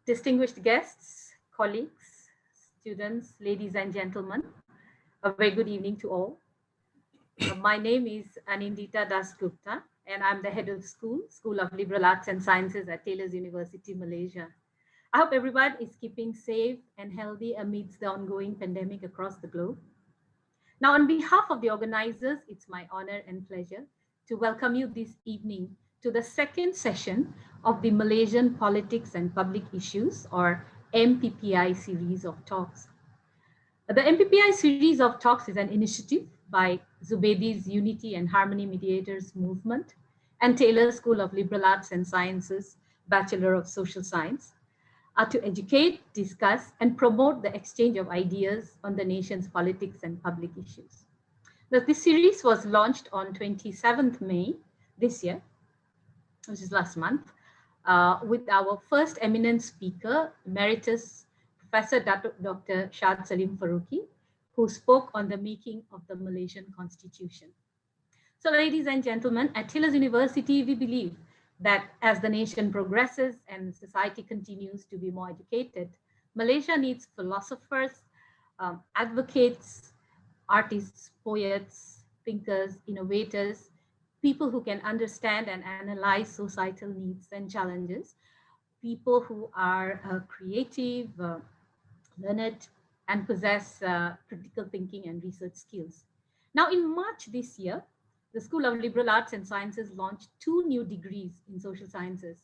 Distinguished guests, colleagues, students, ladies and gentlemen, a very good evening to all. My name is Anindita Dasgupta, and I'm the head of School of Liberal Arts and Sciences at Taylor's University, Malaysia. I hope everyone is keeping safe and healthy amidst the ongoing pandemic across the globe. Now, on behalf of the organizers, it's my honor and pleasure to welcome you this evening to the second session of the Malaysian Politics and Public Issues, or MPPI series of talks. The MPPI series of talks is an initiative by Zubedy's Unity and Harmony Mediators Movement and Taylor School of Liberal Arts and Sciences, Bachelor of Social Science, to educate, discuss, and promote the exchange of ideas on the nation's politics and public issues. This series was launched on 27th May this year, which is last month, with our first eminent speaker, Emeritus Professor Dr. Shad Salim Faruqi, who spoke on the making of the Malaysian Constitution. So, ladies and gentlemen, at Taylor's University, we believe that as the nation progresses and society continues to be more educated, Malaysia needs philosophers, advocates, artists, poets, thinkers, innovators, people who can understand and analyze societal needs and challenges, people who are creative, learned, and possess critical thinking and research skills. Now, in March this year, the School of Liberal Arts and Sciences launched 2 new degrees in social sciences.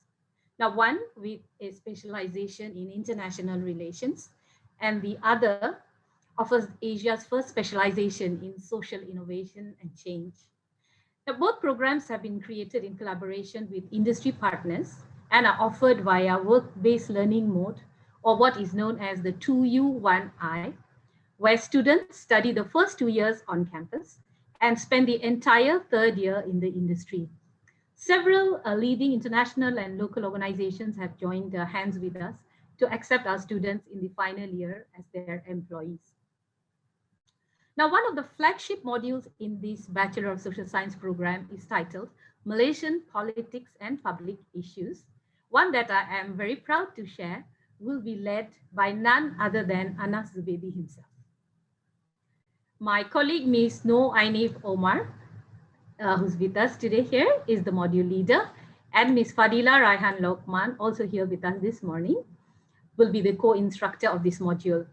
Now, one with a specialization in international relations, and the other offers Asia's first specialization in social innovation and change. Now, both programs have been created in collaboration with industry partners and are offered via work-based learning mode, or what is known as the 2U1I, where students study the first 2 years on campus and spend the entire 3rd year in the industry. Several leading international and local organizations have joined hands with us to accept our students in the final year as their employees. Now, one of the flagship modules in this Bachelor of Social Science program is titled Malaysian Politics and Public Issues, one that I am very proud to share will be led by none other than Anas Zubedy himself. My colleague, Ms. No Ainif Omar, who's with us today here, is the module leader, and Ms. Fadila Raihan Lokman, also here with us this morning, will be the co-instructor of this module.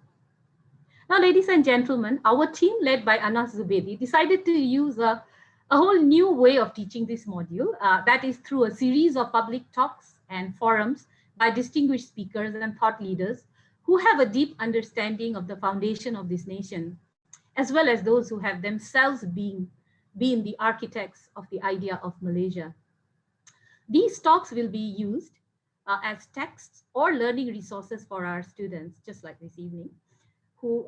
Now, ladies and gentlemen, our team led by Anas Zubedy decided to use a whole new way of teaching this module, that is through a series of public talks and forums by distinguished speakers and thought leaders who have a deep understanding of the foundation of this nation, as well as those who have themselves been the architects of the idea of Malaysia. These talks will be used as texts or learning resources for our students, just like this evening,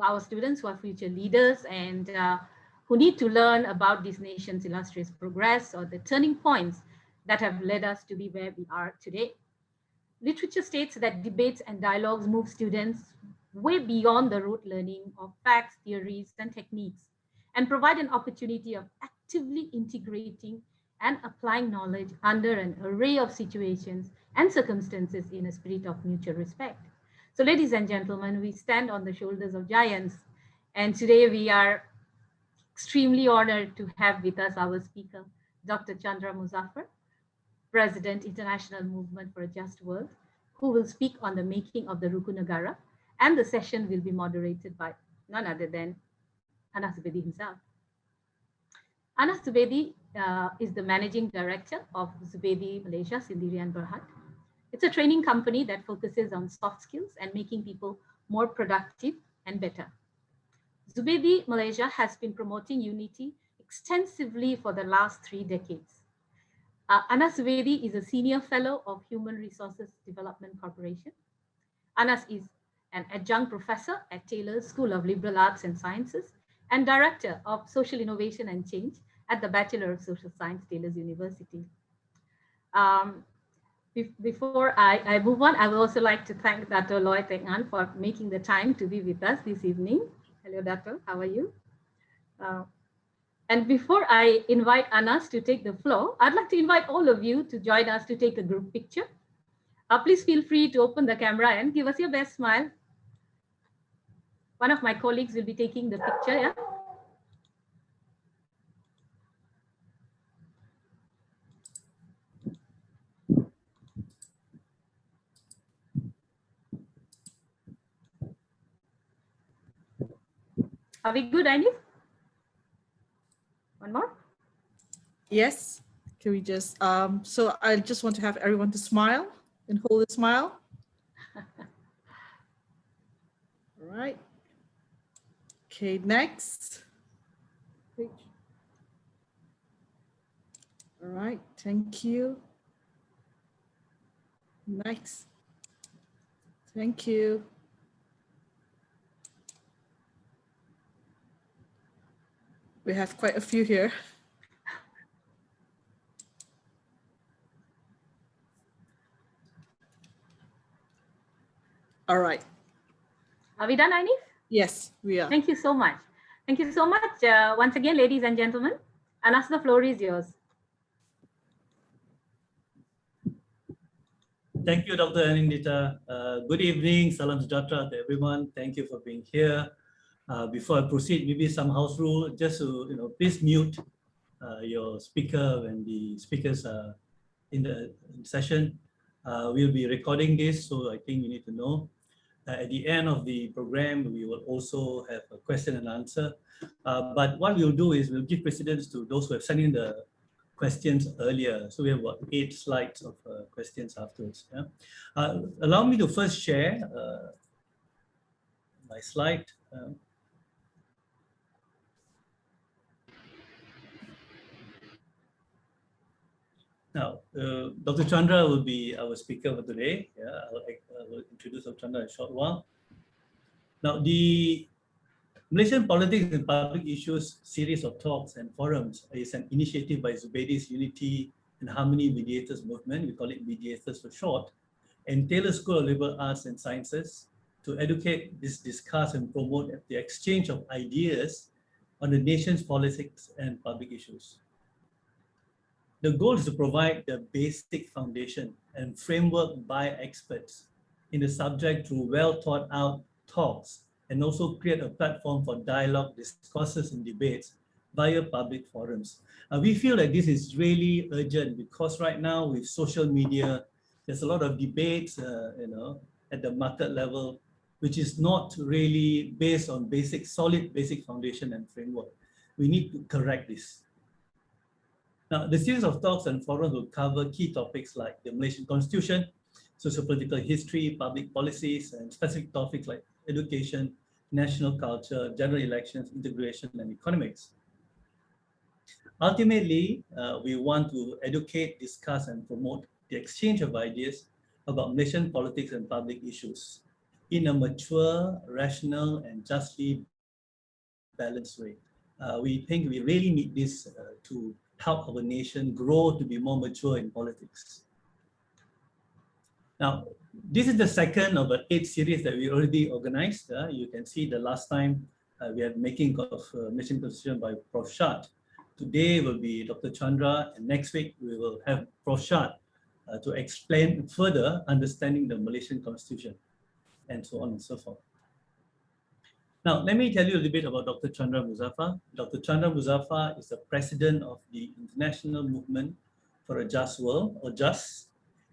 our students who are future leaders and who need to learn about this nation's illustrious progress or the turning points that have led us to be where we are today. Literature states that debates and dialogues move students way beyond the rote learning of facts, theories, and techniques, and provide an opportunity of actively integrating and applying knowledge under an array of situations and circumstances in a spirit of mutual respect. So, ladies and gentlemen, we stand on the shoulders of giants, and today we are extremely honored to have with us our speaker, Dr. Chandra Muzaffar, President, International Movement for a Just World, who will speak on the making of the Rukun Negara, and the session will be moderated by none other than Anas Zubedy himself. Anas Zubedy is the Managing Director of Zubedy Malaysia, Sendirian Berhad. It's a training company that focuses on soft skills and making people more productive and better. Zubedy Malaysia has been promoting unity extensively for the last 3 decades. Anas Zubedy is a Senior Fellow of Human Resources Development Corporation. Anas is an adjunct professor at Taylor's School of Liberal Arts and Sciences and Director of Social Innovation and Change at the Bachelor of Social Science, Taylor's University. Before I move on, I would also like to thank Dato' Loy Teng An for making the time to be with us this evening. Hello, Dato', how are you? And before I invite Anas to take the floor, I'd like to invite all of you to join us to take a group picture. Please feel free to open the camera and give us your best smile. One of my colleagues will be taking the picture. Yeah. Are we good, Anif? One more? Yes. Can we just, so I just want to have everyone to smile and hold a smile. All right. Okay, next. All right, thank you. Next. Thank you. We have quite a few here. All right. Are we done, Anif? Yes, we are. Thank you so much. Thank you so much. Once again, ladies and gentlemen, Anas, the floor is yours. Thank you, Dr. Anindita. Good evening, salam sejahtera to everyone. Thank you for being here. Before I proceed, maybe some house rule, just to, please mute your speaker when the speakers are in the session. We'll be recording this, so I think you need to know. At the end of the program, we will also have a question and answer. But what we'll do is we'll give precedence to those who have sent in the questions earlier. So we have about 8 slides of questions afterwards. Yeah? Allow me to first share my slide. Now, Dr. Chandra will be our speaker for today. Yeah, I will introduce Dr. Chandra in a short while. Now, the Malaysian Politics and Public Issues series of talks and forums is an initiative by Zubedy's Unity and Harmony Mediators Movement, we call it Mediators for short, and Taylor School of Liberal Arts and Sciences to educate, discuss and promote the exchange of ideas on the nation's politics and public issues. The goal is to provide the basic foundation and framework by experts in the subject through well thought out talks, and also create a platform for dialogue, discourses, and debates via public forums. We feel that this is really urgent because right now with social media, there's a lot of debates, at the market level, which is not really based on solid basic foundation and framework. We need to correct this. Now, the series of talks and forums will cover key topics like the Malaysian Constitution, socio-political history, public policies, and specific topics like education, national culture, general elections, integration, and economics. Ultimately, we want to educate, discuss, and promote the exchange of ideas about Malaysian politics and public issues in a mature, rational, and justly balanced way. We think we really need this to help our nation grow to be more mature in politics. Now, this is the second of the 8 series that we already organized. You can see the last time we had making of Malaysian Constitution by Prof. Shad. Today will be Dr. Chandra, and next week we will have Prof. Shad to explain further understanding the Malaysian Constitution, and so on and so forth. Now, let me tell you a little bit about Dr. Chandra Muzaffar. Dr. Chandra Muzaffar is the president of the International Movement for a Just World, or JUST,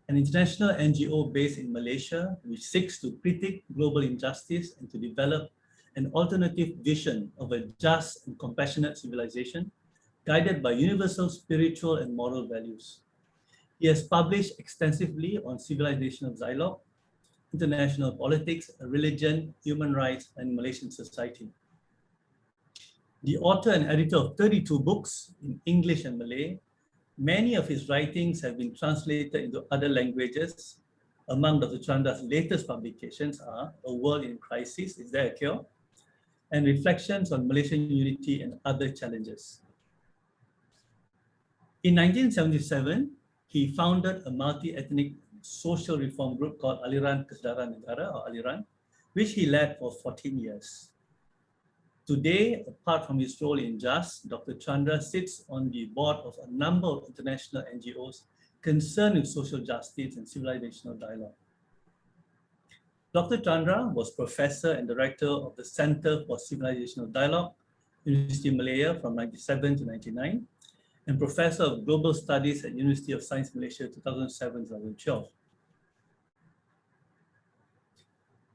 an international NGO based in Malaysia, which seeks to critique global injustice and to develop an alternative vision of a just and compassionate civilization, guided by universal spiritual and moral values. He has published extensively on civilizational dialogue, international politics, religion, human rights, and Malaysian society. The author and editor of 32 books in English and Malay, many of his writings have been translated into other languages. Among Dr. Chandra's latest publications are A World in Crisis, Is There a Cure? And Reflections on Malaysian Unity and Other Challenges. In 1977, he founded a multi-ethnic social reform group called Aliran Kesedaran Negara, or Aliran, which he led for 14 years. Today, apart from his role in JUST, Dr. Chandra sits on the board of a number of international NGOs concerned with social justice and civilizational dialogue. Dr. Chandra was professor and director of the Center for Civilizational Dialogue, University of Malaya from 1997 to 1999, and professor of global studies at University of Science Malaysia 2007-2012.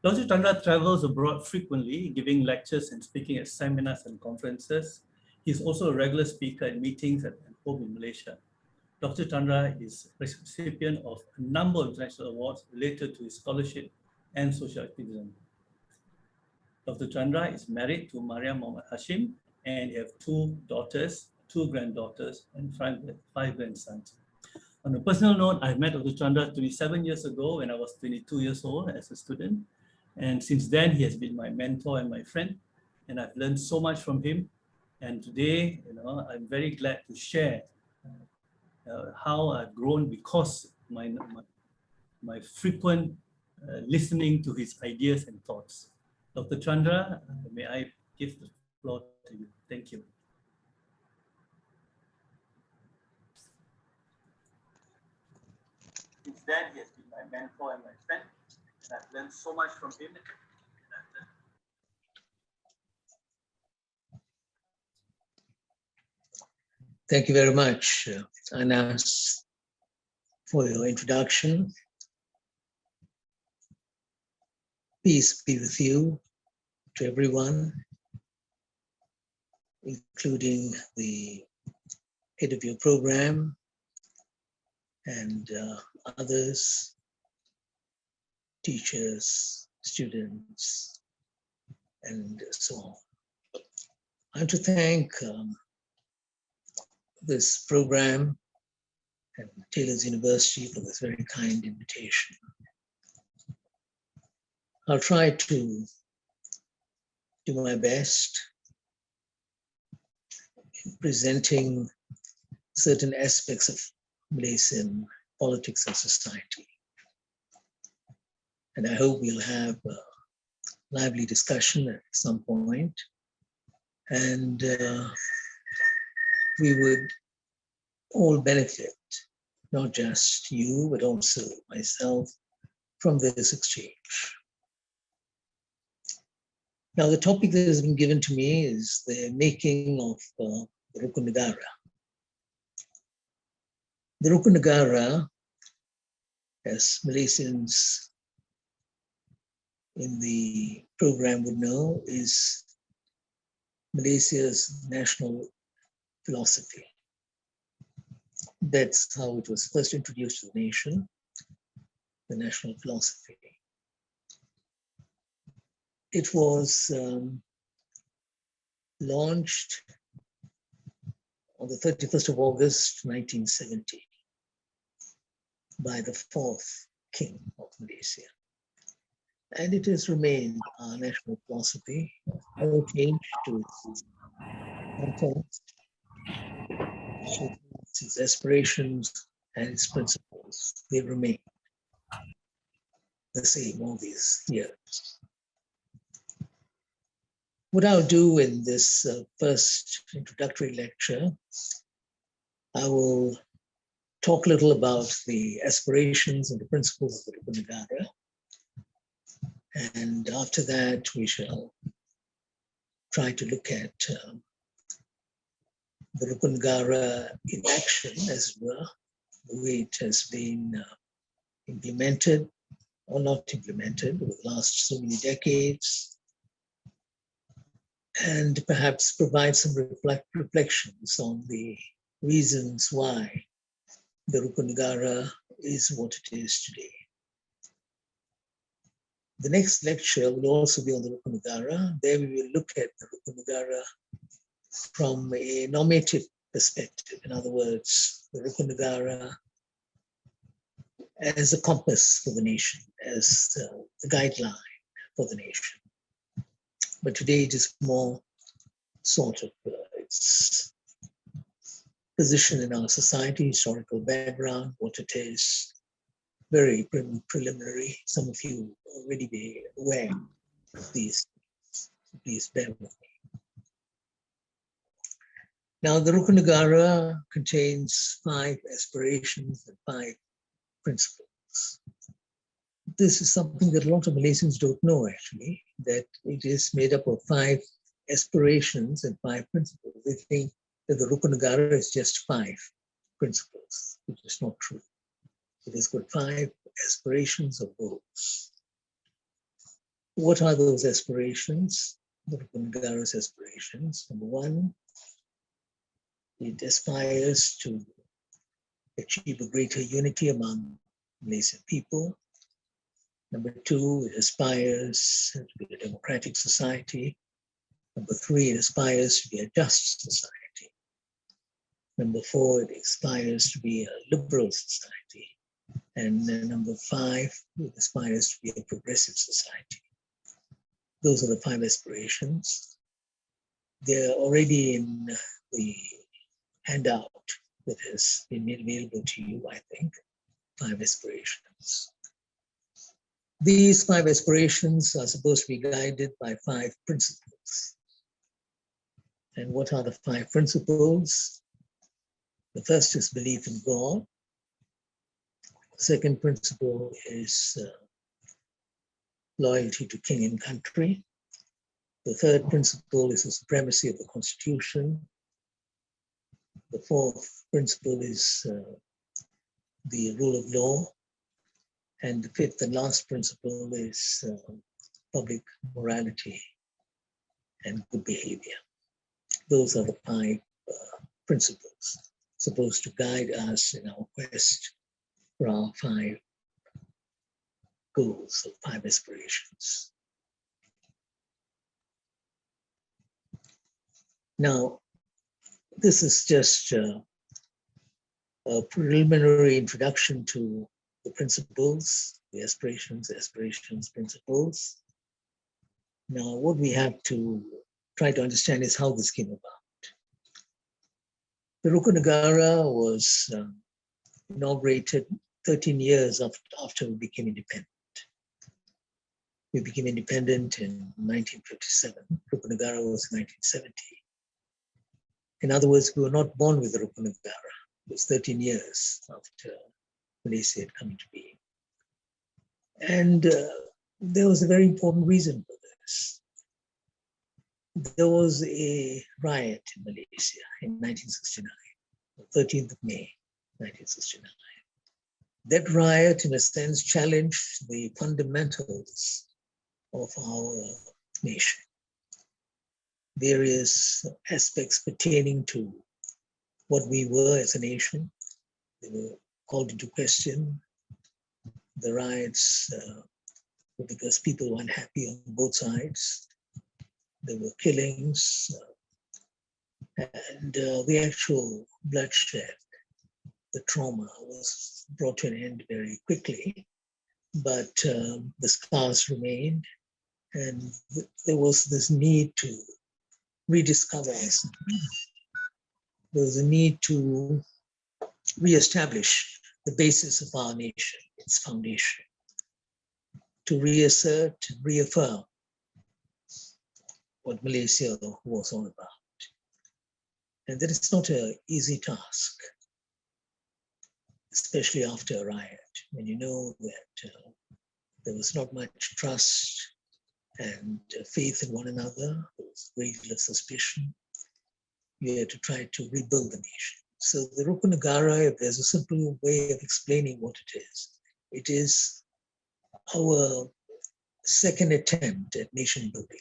Dr. Chandra travels abroad frequently, giving lectures and speaking at seminars and conferences. He is also a regular speaker at meetings at home in Malaysia. Dr. Chandra is recipient of a number of international awards related to his scholarship and social activism. Dr. Chandra is married to Maria Muhammad Hashim and they have 2 daughters, 2 granddaughters, and 5 grandsons. On a personal note, I met Dr. Chandra 27 years ago when I was 22 years old as a student. And since then, he has been my mentor and my friend, and I've learned so much from him. And today, I'm very glad to share how I've grown because my frequent listening to his ideas and thoughts. Dr. Chandra, may I give the floor to you? Thank you. Since then, he has been my mentor and my friend, and I've learned so much from him. Thank you very much, Anas, for your introduction. Peace be with you, to everyone, including the head of your program and others, teachers, students, and so on. I want to thank this program and Taylor's University for this very kind invitation. I'll try to do my best in presenting certain aspects of Malaysian politics and society. And I hope we'll have a lively discussion at some point. And we would all benefit, not just you, but also myself, from this exchange. Now, the topic that has been given to me is the making of the Rukun Negara. The Rukun Negara, as Malaysians in the program would know, is Malaysia's national philosophy. That's how it was first introduced to the nation, the national philosophy. It was launched on the 31st of August, 1970, by the 4th King of Malaysia. And it has remained our national philosophy, no change to its content, its aspirations, and its principles. They remain the same all these years. What I'll do in this first introductory lecture, I will talk a little about the aspirations and the principles of the Rukun Negara. And after that, we shall try to look at the Rukun Negara in action, as it were, the way it has been implemented or not implemented over the last so many decades, and perhaps provide some reflections on the reasons why the Rukun Negara is what it is today. The next lecture will also be on the Rukun Negara. There we will look at the Rukun Negara from a normative perspective. In other words, the Rukun Negara as a compass for the nation, as the guideline for the nation. But today it is more sort of its position in our society, historical background, what it is, very preliminary. Some of you already be aware of these. Please bear with me. Now, the Rukun Negara contains 5 aspirations and 5 principles. This is something that a lot of Malaysians don't know, actually, that it is made up of 5 aspirations and 5 principles. They think that the Rukun Negara is just 5 principles, which is not true. It has got 5 aspirations or goals. What are those aspirations? The Rukun Negara's aspirations. Number 1, it aspires to achieve a greater unity among Malaysian people. Number 2, it aspires to be a democratic society. Number 3, it aspires to be a just society. Number 4, it aspires to be a liberal society. And number 5, it aspires to be a progressive society. Those are the 5 aspirations. They're already in the handout that has been made available to you, I think. 5 aspirations. These 5 aspirations are supposed to be guided by 5 principles. And what are the 5 principles? The first is belief in God. The second principle is loyalty to king and country. The third principle is the supremacy of the Constitution. The fourth principle is the rule of law. And the fifth and last principle is public morality and good behavior. Those are the 5 principles supposed to guide us in our quest for our 5 goals or 5 aspirations. Now, this is just a preliminary introduction to the principles, the aspirations, principles. Now, what we have to try to understand is how this came about. The Rukun Negara was inaugurated 13 years after we became independent. We became independent in 1957. Rukun Negara was 1970. In other words, we were not born with the Rukun Negara. It was 13 years after Malaysia had come into being. And there was a very important reason for this. There was a riot in Malaysia in 1969, the 13th of May, 1969. That riot, in a sense, challenged the fundamentals of our nation. Various aspects pertaining to what we were as a nation, they were called into question. The riots were because people were unhappy on both sides. There were killings, and the actual bloodshed, the trauma was brought to an end very quickly, but the scars remained, and there was this need to rediscover ourselves. There was a need to reestablish the basis of our nation, its foundation, to reassert, reaffirm what Malaysia was all about. And that is not an easy task, especially after a riot, when you know that there was not much trust and faith in one another. There was a great deal of suspicion. We had to try to rebuild the nation. So the Rukun Negara, if there's a simple way of explaining what it is our second attempt at nation building,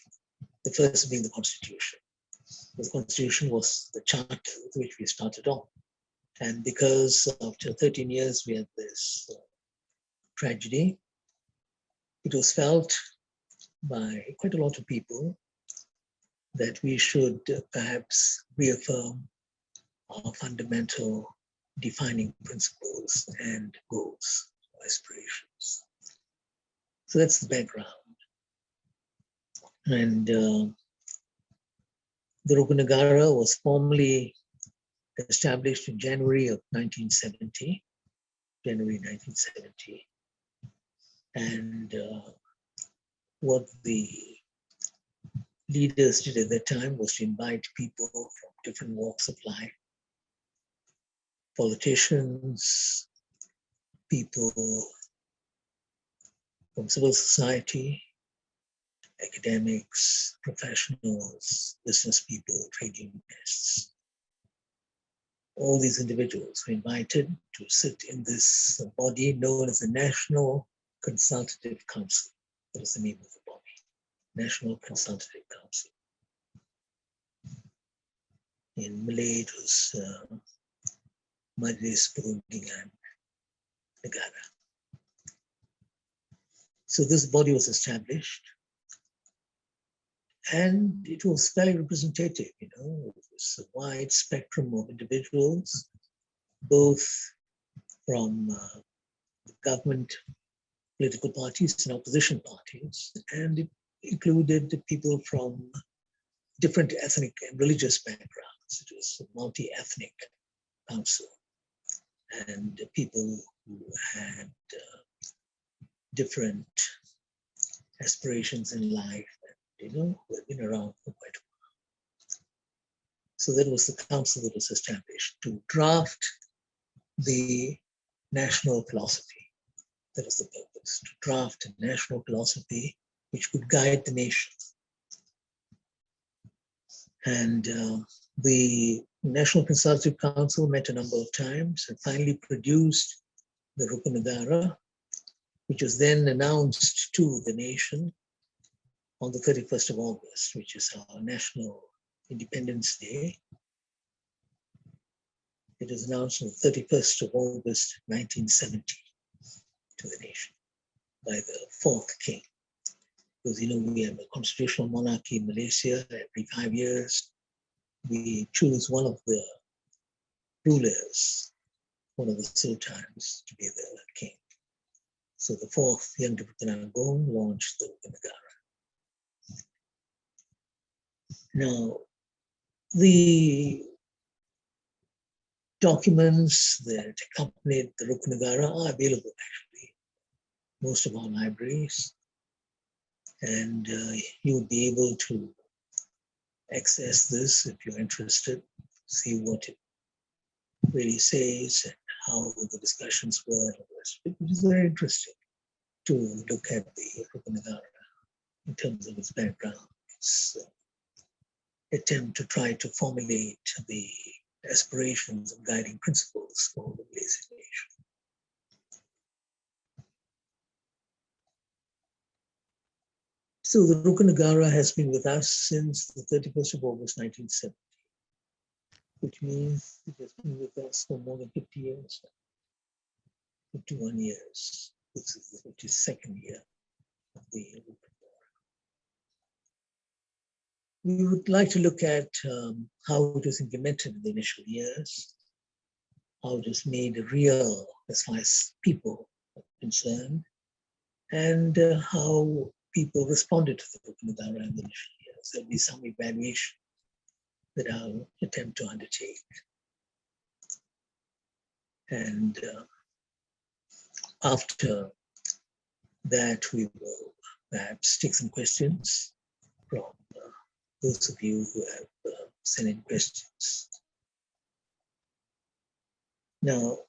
the first being the Constitution. The Constitution was the charter with which we started on. And because after 13 years we had this tragedy, it was felt by quite a lot of people that we should perhaps reaffirm our fundamental defining principles and goals, aspirations. So that's the background. And the Rukun Negara was formally established in January of 1970, January 1970. And what the leaders did at that time was to invite people from different walks of life, politicians, people from civil society, academics, professionals, business people, trade unionists. All these individuals were invited to sit in this body known as the National Consultative Council. That was the name of the body, National Consultative Council. In Malay, it was Majlis Perundingan Negara. So this body was established, and it was fairly representative. It was a wide spectrum of individuals, both from the government, political parties and opposition parties, and it included the people from different ethnic and religious backgrounds. It was a multi-ethnic council, and people who had different aspirations in life, and who had been around for quite a while. So that was the council that was established to draft the national philosophy. That was the purpose, to draft a national philosophy which could guide the nation. And the National Consultative Council met a number of times and finally produced the Rukun Negara, which was then announced to the nation on the 31st of August, which is our National Independence Day. It was announced on the 31st of August, 1970 to the nation by the fourth king. Because we have a constitutional monarchy in Malaysia. Every 5 years, we choose one of the rulers, one of the sultans, to be the king. So the fourth, Yang Di Pertuan Agong, launched the Rukun Negara. Now, the documents that accompanied the Rukun Negara are available actually, most of our libraries. And you would be able to access this if you're interested, see what it really says and how the discussions were. It was very interesting to look at the Rukun Negara in terms of its background, its attempt to try to formulate the aspirations and guiding principles for the Malaysian nation. So the Rukun Negara has been with us since the 31st of August, 1970, which means it has been with us for more than 50 years, 51 years. This is the 52nd year of the Rukun Negara. We would like to look at how it was implemented in the initial years, how it was made real as far as people are concerned, and how people responded to the Rukun Negara in the initial years. There'll be some evaluation that I'll attempt to undertake. And after that, we will perhaps take some questions from those of you who have sent in questions. Now,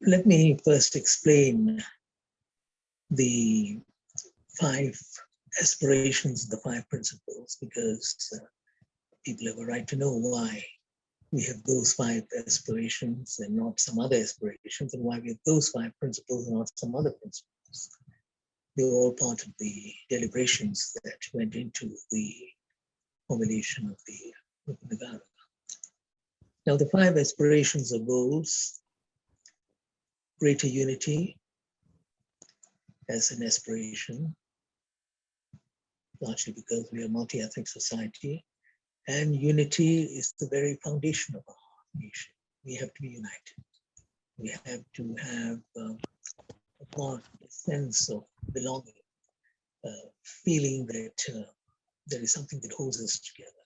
let me first explain the 5 aspirations, the 5 principles, because people have a right to know why we have those 5 aspirations and not some other aspirations, and why we have those 5 principles and not some other principles. They were all part of the deliberations that went into the formulation of the Rukun Negara. Now, the 5 aspirations or goals: greater unity as an aspiration, largely because we are a multi-ethnic society, and unity is the very foundation of our nation. We have to be united. We have to have a bond, a sense of belonging, feeling that there is something that holds us together,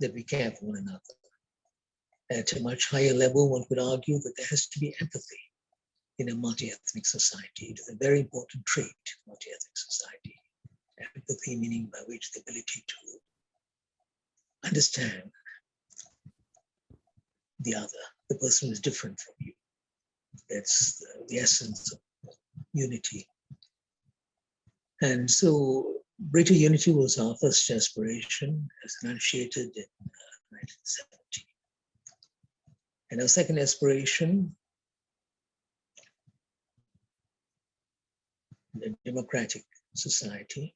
that we care for one another. At a much higher level, one could argue that there has to be empathy in a multi-ethnic society. It is a very important trait in multi-ethnic society. Empathy, meaning by which the ability to understand the other, the person who is different from you. That's the essence of unity. And so greater unity was our first aspiration as enunciated in 1970. And our second aspiration, the democratic society.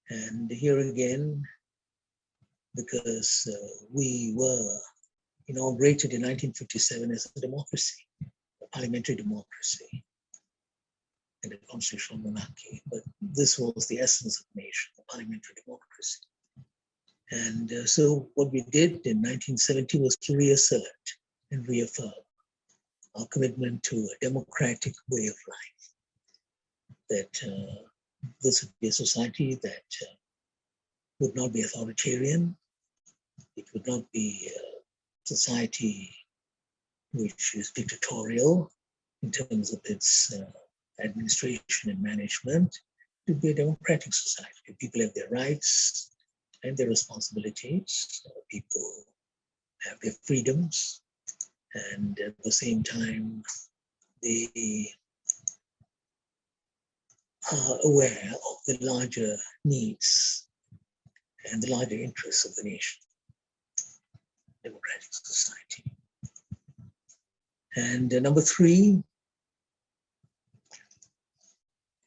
And here again, because we were inaugurated in 1957 as a democracy, a parliamentary democracy, and a constitutional monarchy. But this was the essence of the nation, a parliamentary democracy. And so what we did in 1970 was to reassert and reaffirm our commitment to a democratic way of life, that this would be a society that would not be authoritarian. It would not be a society which is dictatorial in terms of its administration and management. It would be a democratic society. People have their rights and their responsibilities. People have their freedoms, and at the same time, they are aware of the larger needs and the larger interests of the nation, democratic society. And number three,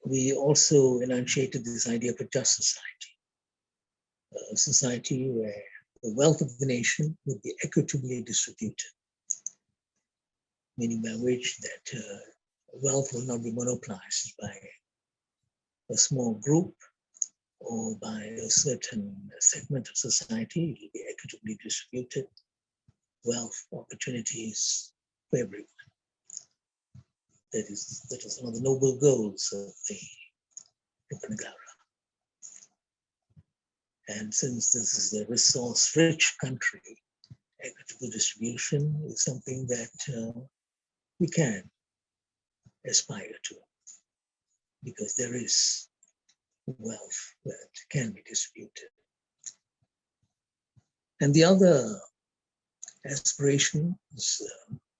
we also enunciated this idea of a just society, a society where the wealth of the nation would be equitably distributed, meaning by which that wealth will not be monopolized by a small group or by a certain segment of society. It will be equitably distributed, wealth, opportunities for everyone. That is one of the noble goals of the Rukun Negara. And since this is a resource-rich country, equitable distribution is something that we can aspire to, because there is wealth that can be distributed. And the other aspiration is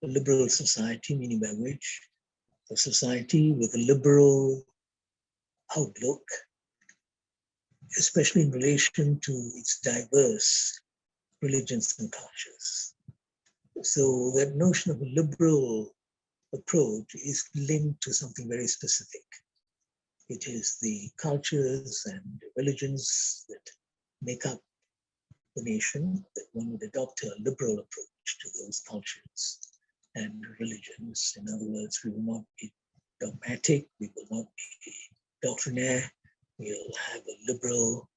a liberal society, meaning by which a society with a liberal outlook, especially in relation to its diverse religions and cultures. So that notion of a liberal approach is linked to something very specific. It is the cultures and religions that make up the nation, that one would adopt a liberal approach to those cultures and religions. In other words, we will not be dogmatic, we will not be doctrinaire, we'll have a liberal,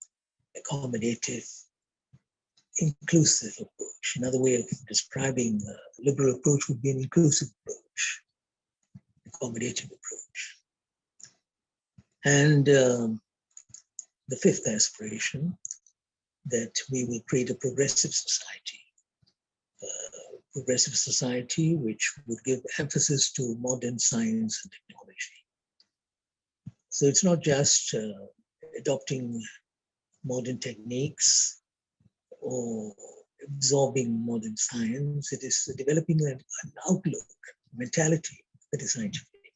accommodative, inclusive approach. Another way of describing a liberal approach would be an inclusive approach, accommodative approach. And the fifth aspiration, that we will create a progressive society which would give emphasis to modern science and technology. So it's not just adopting modern techniques or absorbing modern science, it is developing an outlook, mentality that is scientific,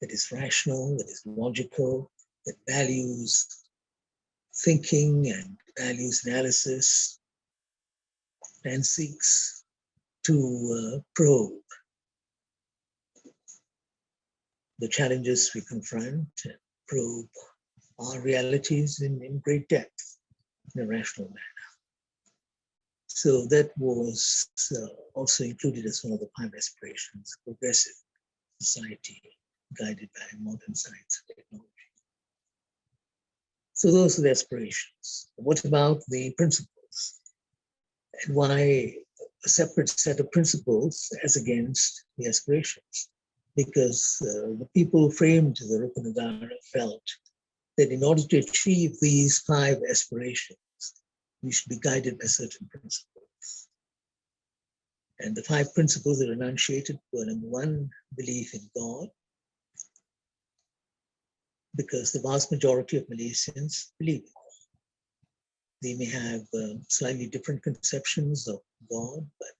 that is rational, that is logical, that values thinking and values analysis, and seeks to probe the challenges we confront, and probe our realities in great depth, in a rational manner. So that was also included as one of the 5 aspirations, progressive society guided by modern science and technology. So those are the aspirations. What about the principles? And why a separate set of principles as against the aspirations? Because the people who framed the Rukun Negara felt that in order to achieve these 5 aspirations, we should be guided by certain principles. And the 5 principles that are enunciated were: number 1, belief in God; because the vast majority of Malaysians believe in God. They may have slightly different conceptions of God, but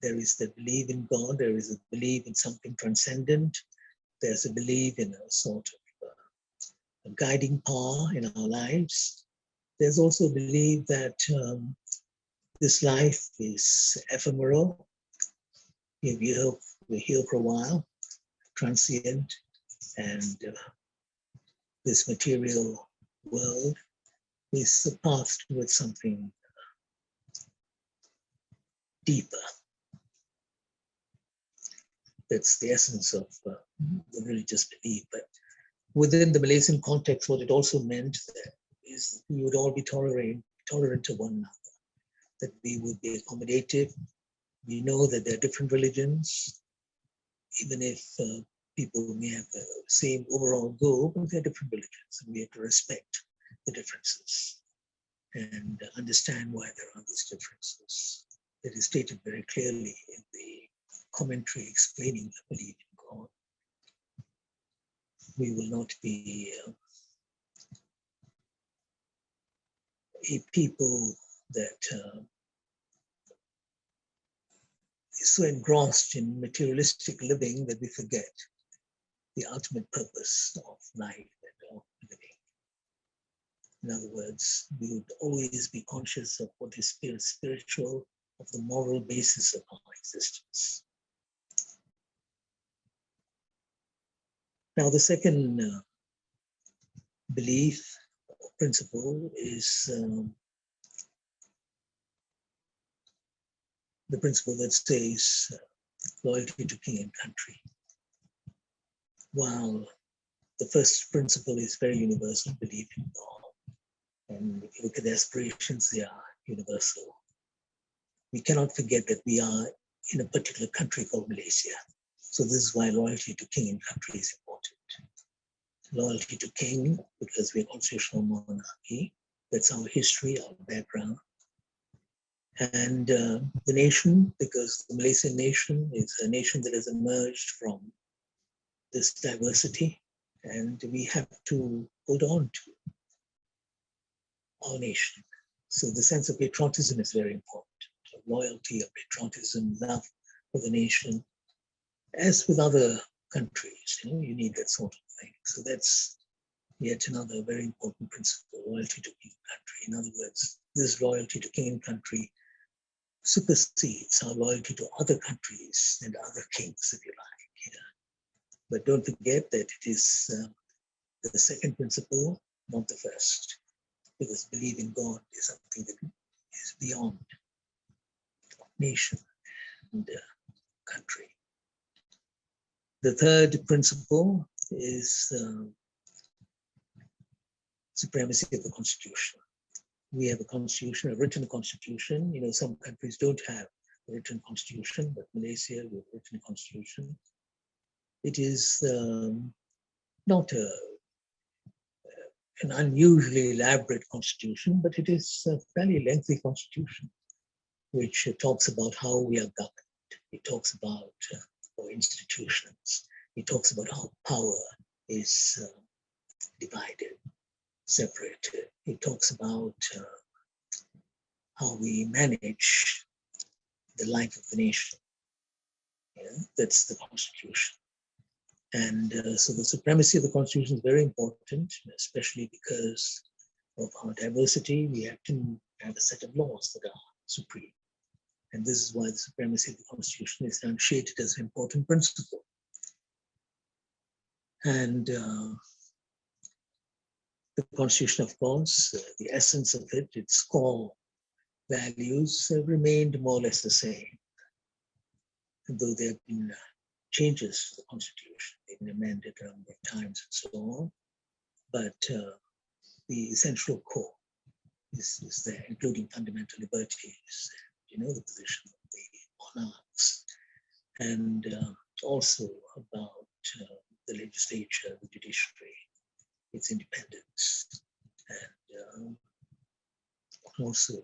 there is the belief in God, there is a belief in something transcendent, there's a belief in a sort of a guiding power in our lives. There's also a belief that this life is ephemeral. We're here for a while, transient, and this material world is a path towards something deeper. That's the essence of the religious belief. But within the Malaysian context, what it also meant is we would all be tolerant of one another, that we would be accommodative. We know that there are different religions, even if people may have the same overall goal, but they're different religions, and we have to respect the differences and understand why there are these differences. It is stated very clearly in the commentary explaining the belief in God. We will not be a people that is so engrossed in materialistic living that we forget the ultimate purpose of life and of living. In other words, we would always be conscious of what is spiritual, of the moral basis of our existence. Now, the second belief or principle is the principle that says loyalty to king and country. While the first principle is very universal, belief in God, and if you look at the aspirations, they are universal. We cannot forget that we are in a particular country called Malaysia. So this is why loyalty to king and country is important. Loyalty to king, because we're a constitutional monarchy. That's our history, our background. And the nation, because the Malaysian nation is a nation that has emerged from this diversity, and we have to hold on to our nation. So the sense of patriotism is very important. Loyalty, or patriotism, love for the nation. As with other countries, you need that sort of thing. So that's yet another very important principle, loyalty to king and country. In other words, this loyalty to king and country supersedes our loyalty to other countries and other kings, if you like. But don't forget that it is the second principle, not the first, because belief in God is something that is beyond nation and country. The third principle is supremacy of the constitution. We have a constitution, a written constitution. Some countries don't have a written constitution, but Malaysia, we have a written constitution. It is not an unusually elaborate constitution, but it is a fairly lengthy constitution, which talks about how we are governed. It talks about our institutions. It talks about how power is divided, separated. It talks about how we manage the life of the nation. That's the constitution. And so the supremacy of the constitution is very important, especially because of our diversity. We have to have a set of laws that are supreme. And this is why the supremacy of the constitution is shaded as an important principle. And the constitution, of course, the essence of it, its core values have remained more or less the same. Though there have been changes to the constitution, they've been amended a number of times and so on. But the essential core is there, including fundamental liberties, the position of the monarchs, and also about the legislature, the judiciary, its independence, and also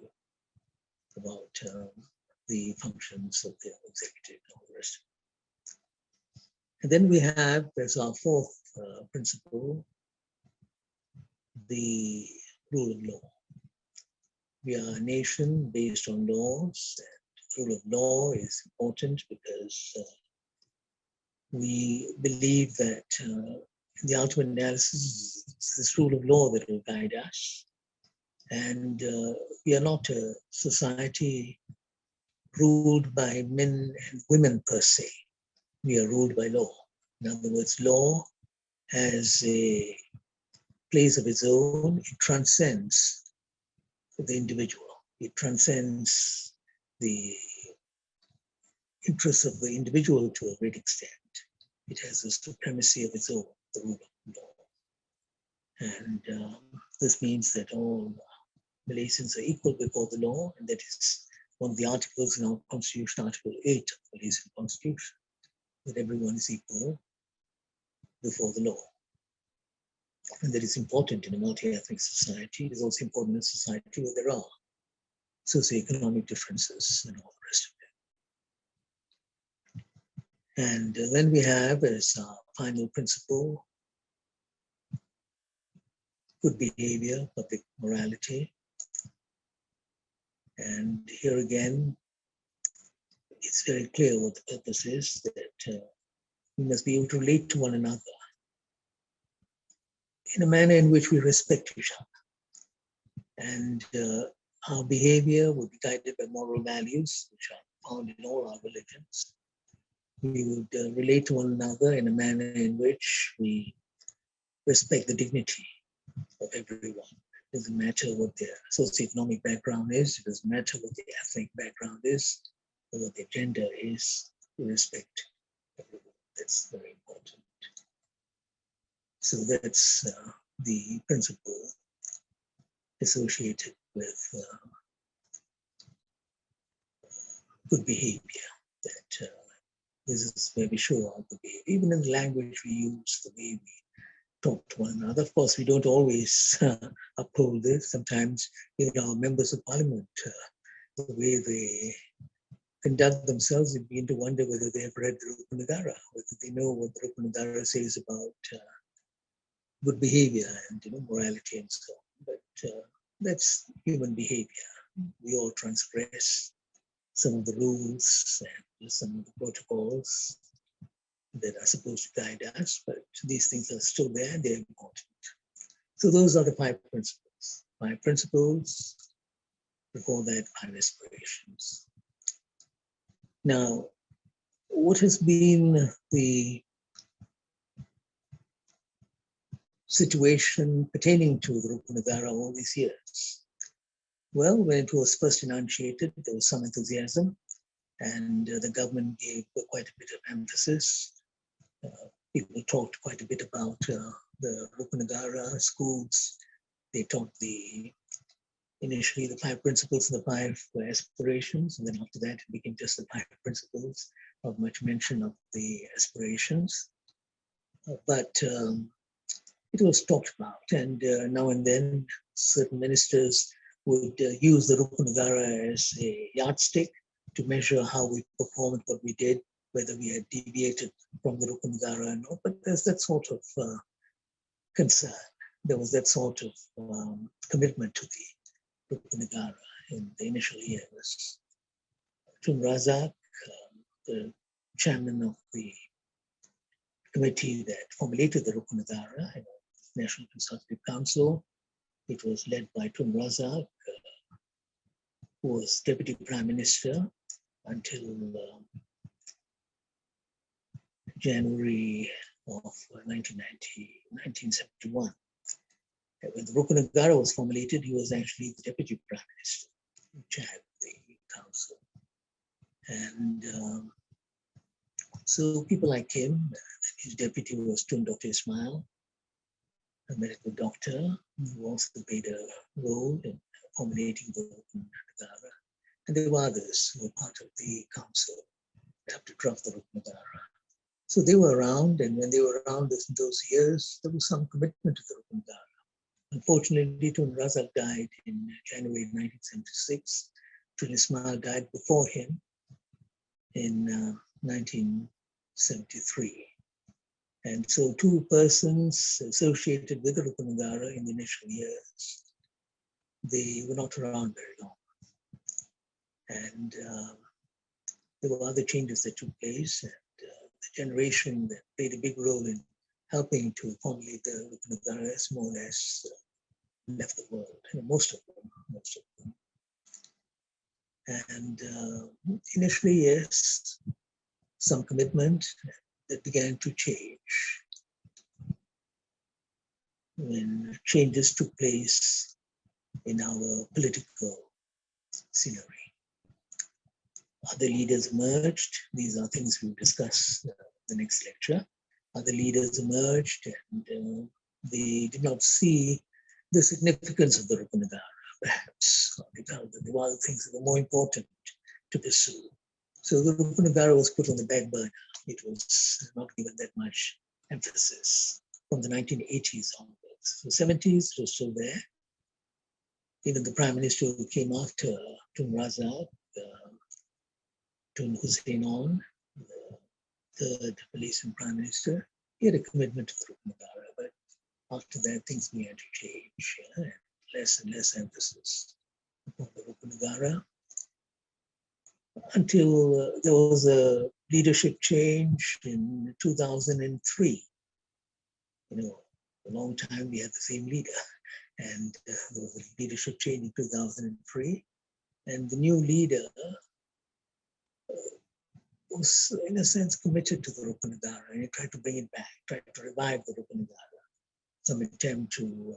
about the functions of the executive and all the rest. And then we have, as our fourth principle, the rule of law. We are a nation based on laws, and the rule of law is important because we believe that in the ultimate analysis, it's this rule of law that will guide us. And we are not a society ruled by men and women per se. We are ruled by law. In other words, law has a place of its own. It transcends the individual. It transcends the interests of the individual to a great extent. It has a supremacy of its own, the rule of law. And this means that all Malaysians are equal before the law, and that is one of the articles in our constitution, Article 8 of the Malaysian Constitution, that everyone is equal before the law. And that is important in a multi-ethnic society. It is also important in a society where there are socioeconomic differences and all the rest of it. And then we have as our final principle, good behavior, public morality. And here again, it's very clear what the purpose is, that we must be able to relate to one another in a manner in which we respect each other. And our behavior will be guided by moral values, which are found in all our religions. We would relate to one another in a manner in which we respect the dignity of everyone. It doesn't matter what their socioeconomic background is, it doesn't matter what their ethnic background is, or what their gender is, we respect everyone. That's very important. So that's the principle associated with good behavior, that this is where we show our good behavior. Even in the language we use, the way we talk to one another. Of course, we don't always uphold this. Sometimes even our members of parliament, the way they conduct themselves, you begin to wonder whether they have read the Rukun Negara, whether they know what the Rukun Negara says about good behavior and morality and so on. But that's human behavior. We all transgress some of the rules and some of the protocols that are supposed to guide us, but these things are still there, they're important. So those are the 5 principles. 5 principles, we call that 5 aspirations. Now, what has been the situation pertaining to the Rukun Negara all these years? Well, when it was first enunciated, there was some enthusiasm, and the government gave quite a bit of emphasis. People talked quite a bit about the Rukun Negara schools. They taught initially the 5 principles and the 5 aspirations, and then after that it became just the 5 principles, not much mention of the aspirations. But it was talked about, and now and then certain ministers would use the Rukun Negara as a yardstick to measure how we performed, what we did, whether we had deviated from the Rukun Negara or not. But there's that sort of concern. There was that sort of commitment to the Rukun Negara in the initial years. Tun Razak, the chairman of the committee that formulated the Rukun Negara, National Consultative Council, it was led by Tun Razak, who was Deputy Prime Minister until January of 1971. When the Rukun Negara was formulated, he was actually the Deputy Prime Minister, who chaired the council. And so people like him, his deputy was Tun Dr. Ismail, a medical doctor, who also played a role in formulating the Rukun Negara. And there were others who were part of the council that had to draft the Rukun Negara. So they were around, and when they were around in those years, there was some commitment to the Rukun Negara. Unfortunately, Tun Razak died in January 1976. Tun Ismail died before him in 1973. And so two persons associated with the Rukun Negara in the initial years, they were not around very long. And there were other changes that took place, and the generation that played a big role in helping to formulate the Rukun Negara has more or less left the world, most of them. And initially, yes, some commitment that began to change when changes took place in our political scenery. Other leaders emerged. These are things we'll discuss in the next lecture. Other leaders emerged, and they did not see the significance of the Rukun Negara, perhaps. They felt that there were other things that were more important to pursue. So the Rukun Negara was put on the back burner. It was not given that much emphasis from the 1980s onwards. The 70s, it was still there. Even the Prime Minister who came after Tun Razak, Tun Hussein, the third Malaysian Prime Minister, he had a commitment to the Rukun Negara, but after that, things began to change, and less emphasis upon the Rukun Negara until there was a leadership change in 2003. You know, a long time we had the same leader, and there was a leadership change in 2003, and the new leader was, in a sense, committed to the Rukun Negara, and he tried to bring it back, tried to revive the Rukun Negara. Some attempt to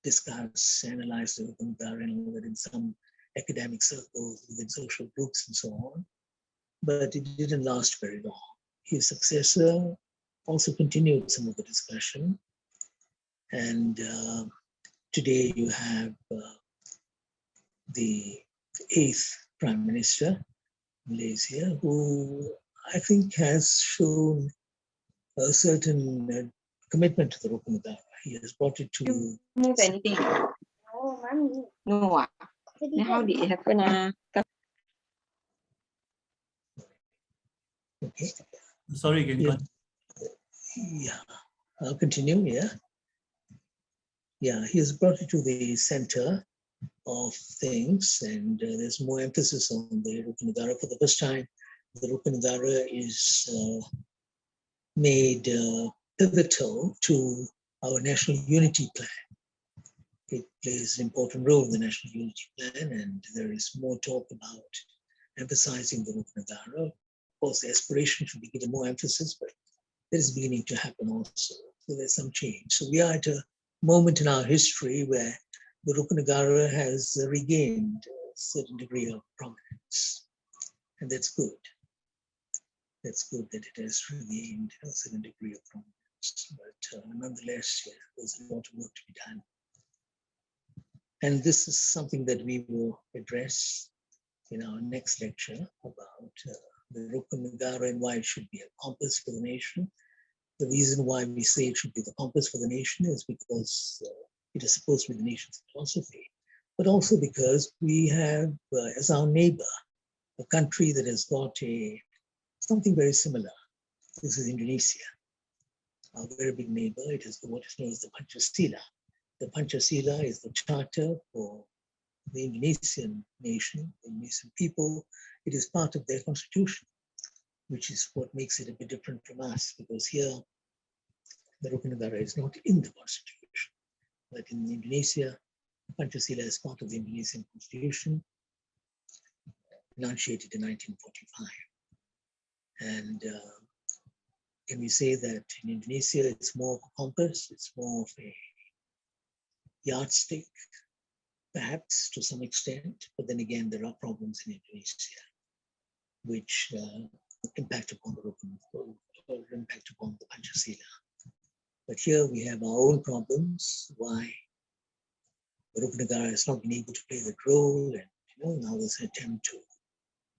discuss, analyze the Rukun Negara and all that in some academic circles, within social groups and so on. But it didn't last very long. His successor also continued some of the discussion. And today you have the 8th Prime Minister, Malaysia, who I think has shown a certain commitment to the Rukun Negara. He has brought it to... Move anything? Oh, mommy. No. Then how did it happen? Okay. Sorry, can you continue? Yeah, I'll continue, yeah. Yeah, he has brought it to the center of things, and there's more emphasis on the Rukun Negara. For the first time, the Rukun Negara is made pivotal to our national unity plan. It plays an important role in the national unity plan, and there is more talk about emphasizing the Rukun Negara. Of course, the aspiration should be given more emphasis, but that is beginning to happen also. So there's some change. So we are at a moment in our history where the Rukun Negara has regained a certain degree of prominence, and that's good. That's good that it has regained a certain degree of prominence, but nonetheless, yeah, there's a lot of work to be done. And this is something that we will address in our next lecture about the Rukun Negara and why it should be a compass for the nation. The reason why we say it should be the compass for the nation is because it is supposed to be the nation's philosophy, but also because we have, as our neighbor, a country that has got something very similar. This is Indonesia, our very big neighbor. It is what is known as the Pancasila. The Pancasila is the charter for the Indonesian nation, the Indonesian people. It is part of their constitution, which is what makes it a bit different from us, because here the Rukun Negara is not in the constitution, but in Indonesia, Pancasila is part of the Indonesian constitution, enunciated in 1945. And can we say that in Indonesia it's more of a compass, it's more of a yardstick, perhaps to some extent, but then again there are problems in Indonesia which impact upon the Rukun, or impact upon the Pancasila. But here we have our own problems, why the Rukun Negara has not been able to play that role, and now there's an attempt to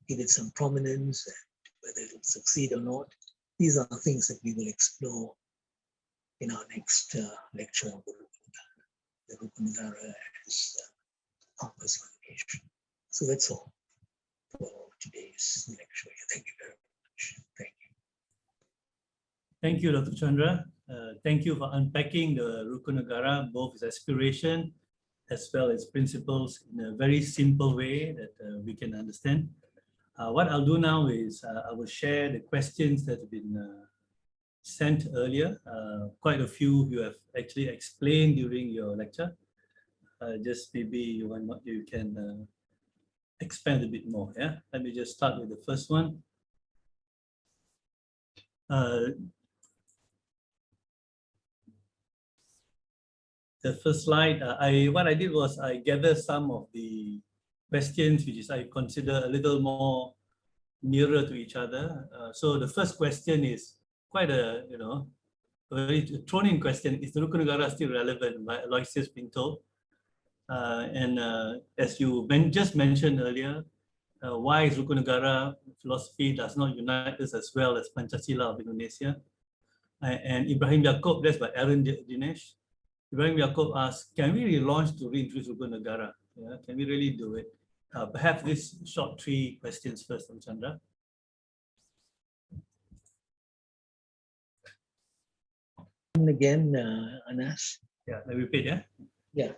give it some prominence, and whether it will succeed or not. These are things that we will explore in our next lecture on the Rukun Negara. The Rukun Negara as compass for the nation. So that's all for today's lecture. Thank you very much. Thank you. Thank you, Dr. Chandra. Thank you for unpacking the Rukun Negara, both its aspiration as well as principles in a very simple way that we can understand. What I'll do now is I will share the questions that have been sent earlier. Quite a few you have actually explained during your lecture. Just maybe you can expand a bit more. Yeah, let me just start with the first one. The first slide, what I did was I gathered some of the questions which I consider a little more nearer to each other. So the first question is quite a very thrown-in question: is the Rukun Negara still relevant? By Aloysius Pinto. As you just mentioned earlier, why is Rukun Negara philosophy does not unite us as well as Pancasila of Indonesia? And Ibrahim Yaakob, that's by Aaron Dinesh. Ibrahim Yaakob asks, can we relaunch to reintroduce Rukun Negara? Yeah, can we really do it? Perhaps this short 3 questions first, Chandra. Again, Anas. Yeah, let me repeat, yeah? Yeah.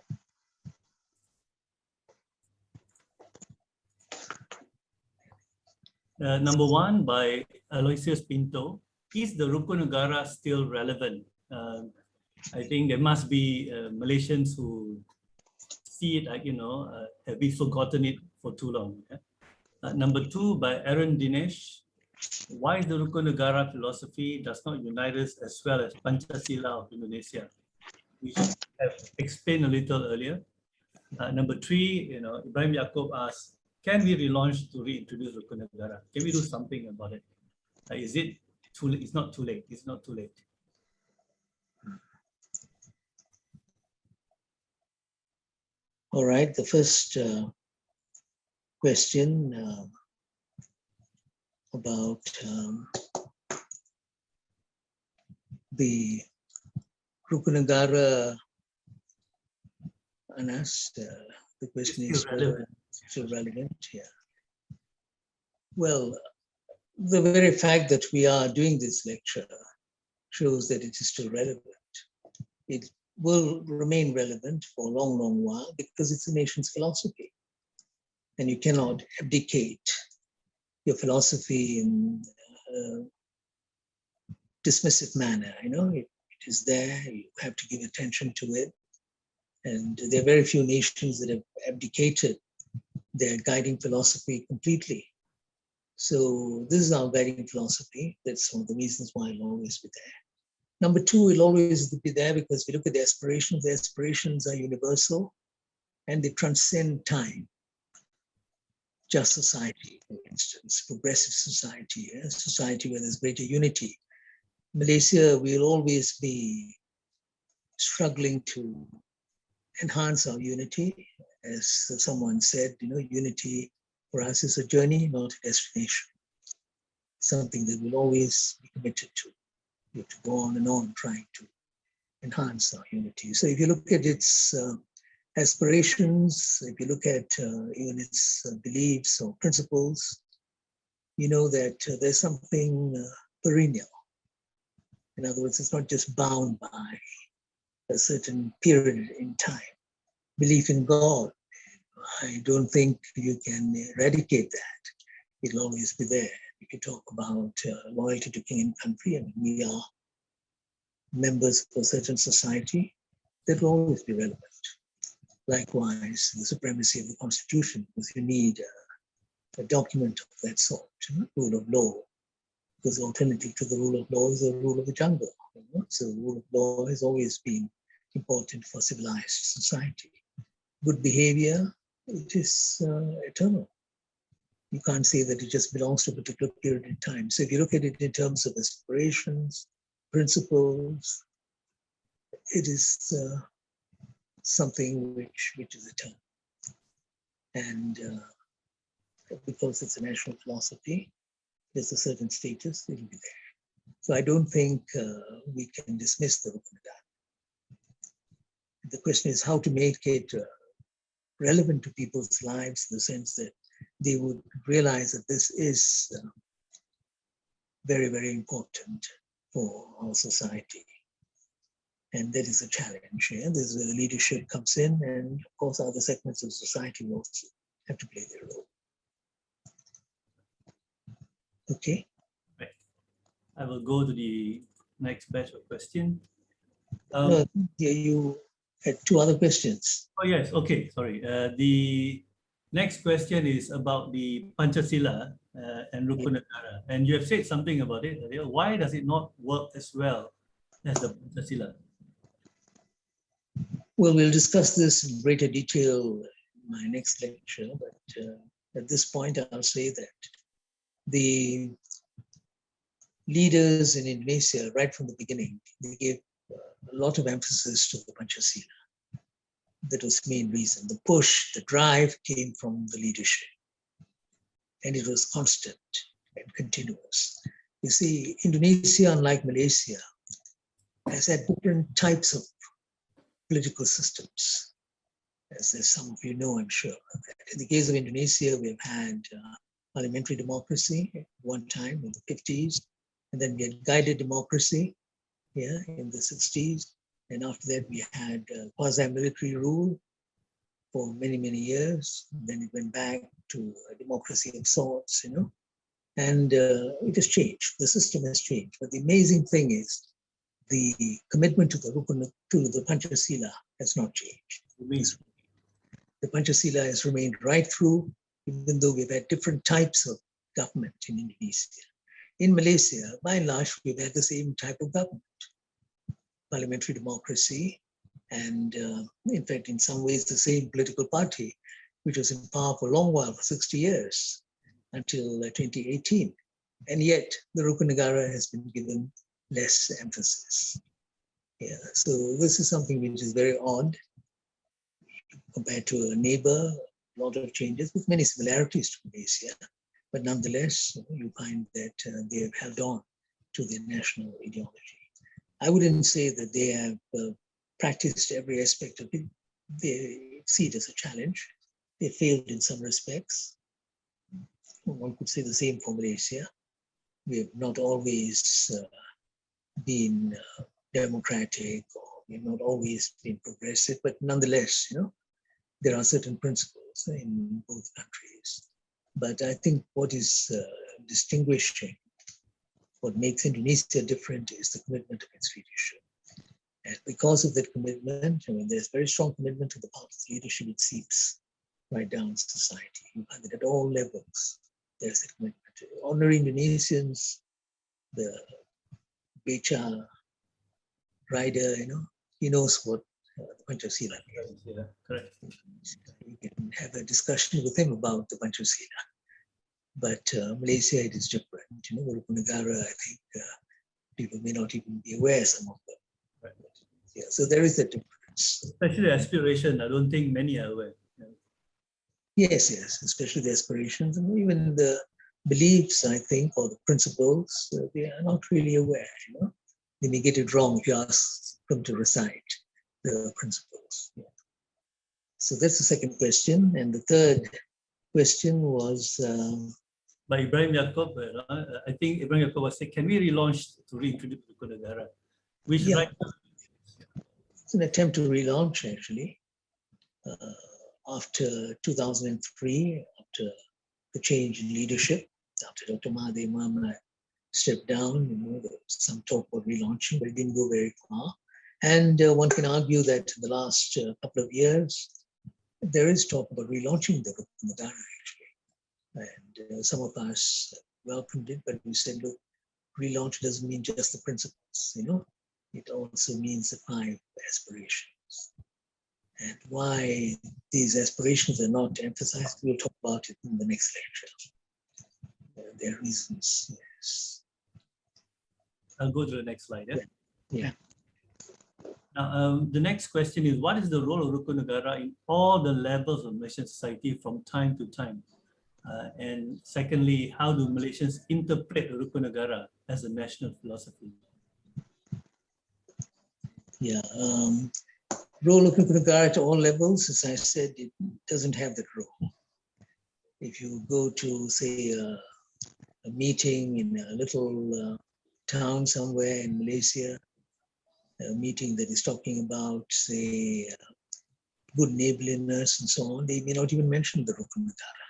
Number 1 by Aloysius Pinto. Is the Rukun Negara still relevant? I think there must be Malaysians who see it like, have we forgotten it for too long? Yeah? Number 2 by Aaron Dinesh. Why is the Rukun Negara philosophy does not unite us as well as Pancasila of Indonesia, which I have explained a little earlier. Number 3, Ibrahim Yaakob asks, can we relaunch to reintroduce Rukun Negara? Can we do something about it? Is it too late? It's not too late. It's not too late. All right, the first question about the Rukun Negara, Anas, the question is whether it's still relevant. Yeah. Well, the very fact that we are doing this lecture shows that it is still relevant. It will remain relevant for a long, long while because it's a nation's philosophy. And you cannot abdicate your philosophy in a dismissive manner. It is there, you have to give attention to it. And there are very few nations that have abdicated their guiding philosophy completely. So this is our guiding philosophy. That's one of the reasons why it'll always be there. Number 2, it'll always be there because we look at the aspirations are universal and they transcend time. Just society, for instance, progressive society, a society where there's greater unity. Malaysia will always be struggling to enhance our unity. As someone said, unity for us is a journey, not a destination. Something that we'll always be committed to. We have to go on and on trying to enhance our unity. So if you look at its aspirations, if you look at even its beliefs or principles, you know that there's something perennial. In other words, it's not just bound by a certain period in time. Belief in God, I don't think you can eradicate that. It'll always be there. If you talk about loyalty to king and country, we are members of a certain society, that will always be relevant. Likewise, the supremacy of the Constitution, because you need a document of that sort, rule of law, because the alternative to the rule of law is the rule of the jungle. So the rule of law has always been important for civilized society. Good behavior, it is eternal. You can't say that it just belongs to a particular period in time. So if you look at it in terms of aspirations, principles, it is something which is eternal. And because it's a national philosophy, there's a certain status, it will be there. So I don't think we can dismiss the Rukun Negara. The question is how to make it relevant to people's lives in the sense that they would realize that this is very, very important for our society. And that is a challenge. Yeah? This is where the leadership comes in, and of course other segments of society will also have to play their role. Okay. Right. I will go to the next batch of questions. No, yeah, you had two other questions. Oh yes, okay, sorry. The next question is about the Pancasila and Rukun Negara. And you have said something about it earlier. Why does it not work as well as the Pancasila? Well, we'll discuss this in greater detail in my next lecture, but at this point I'll say that the leaders in Indonesia, right from the beginning, they gave a lot of emphasis to the Pancasila. That was the main reason. The push, the drive came from the leadership, and it was constant and continuous. You see, Indonesia, unlike Malaysia, has had different types of political systems, as some of you know, I'm sure. In the case of Indonesia, we've had parliamentary democracy at one time in the 50s, and then we had guided democracy in the 60s. And after that, we had quasi-military rule for many, many years. Then it went back to a democracy of sorts, and it has changed. The system has changed. But the amazing thing is the commitment to the Pancasila has not changed. The Pancasila has remained right through, even though we've had different types of government in Indonesia. In Malaysia, by and large, we've had the same type of government, parliamentary democracy, and in fact, in some ways, the same political party, which was in power for a long while, for 60 years, until 2018. And yet, the Rukun Negara has been given less emphasis. Yeah, so this is something which is very odd compared to a neighbor. A lot of changes with many similarities to Malaysia, but nonetheless, you find that they have held on to their national ideology. I wouldn't say that they have practiced every aspect of it. They see it as a challenge. They failed in some respects. One could say the same for Malaysia. We have not always been democratic, or we've not always been progressive, but nonetheless, there are certain principles in both countries. But I think what is distinguishing, what makes Indonesia different, is the commitment of its leadership. And because of that commitment, there's very strong commitment to the part of the leadership, it seeps right down society. You find that at all levels, there's a commitment. Ordinary Indonesians, the beca rider, he knows what the Pancasila is. Yeah, correct. You can have a discussion with him about the Pancasila. But Malaysia, it is different. The Rukun Negara, I think people may not even be aware, some of them. Right. Yeah, so there is a difference. Especially aspiration, I don't think many are aware. Yes, especially the aspirations and even the beliefs, I think, or the principles, they are not really aware. They may get it wrong if you ask them to recite the principles. Yeah. So that's the second question. And the third question was by Ibrahim Yaakob. I think Ibrahim Yaakob was saying, can we relaunch to reintroduce Rukun Negara? Which right now, it's an attempt to relaunch, actually. After 2003, after the change in leadership, after Dr. Mahathir Mohamad stepped down, there was some talk about relaunching, but it didn't go very far. And one can argue that in the last couple of years, there is talk about relaunching the Rukun Negara, actually. And some of us welcomed it, but we said, look, relaunch doesn't mean just the principles, it also means the 5 aspirations. And why these aspirations are not emphasized, we'll talk about it in the next lecture. There are reasons, yes. I'll go to the next slide. Yeah. Now, the next question is, what is the role of Rukun Negara in all the levels of Malaysian society from time to time? And secondly, how do Malaysians interpret Rukun Negara as a national philosophy? Yeah, role of Rukun Negara at all levels, as I said, it doesn't have that role. If you go to, say, a meeting in a little town somewhere in Malaysia, a meeting that is talking about, say, good neighborliness and so on, they may not even mention the Rukun Negara.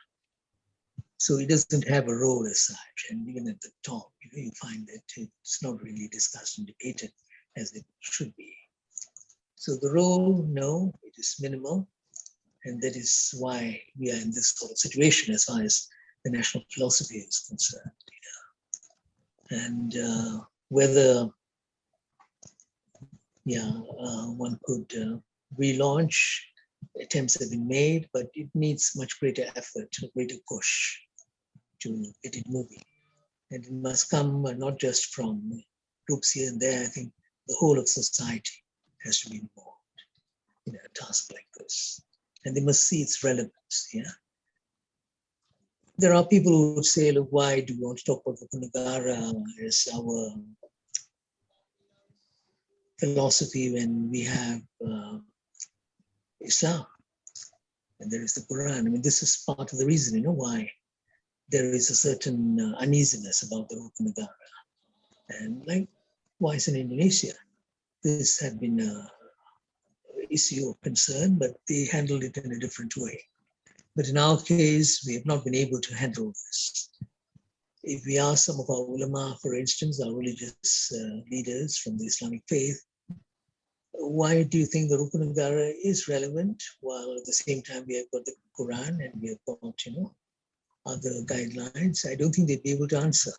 So it doesn't have a role as such. And even at the top, you find that it's not really discussed and debated as it should be. So the role, no, it is minimal. And that is why we are in this sort of situation as far as the national philosophy is concerned. And whether one could relaunch, attempts have been made, but it needs much greater effort, a greater push to get it moving. And it must come not just from groups here and there. I think the whole of society has to be involved in a task like this. And they must see its relevance, yeah? There are people who would say, look, why do we want to talk about Rukun Negara as our philosophy when we have Islam and there is the Quran? I mean, this is part of the reason, why there is a certain uneasiness about the Rukun Negara. And likewise in Indonesia, this had been an issue of concern, but they handled it in a different way. But in our case, we have not been able to handle this. If we ask some of our ulama, for instance, our religious leaders from the Islamic faith, why do you think the Rukun Negara is relevant, while at the same time we have got the Quran and we have got, other guidelines? I don't think they'd be able to answer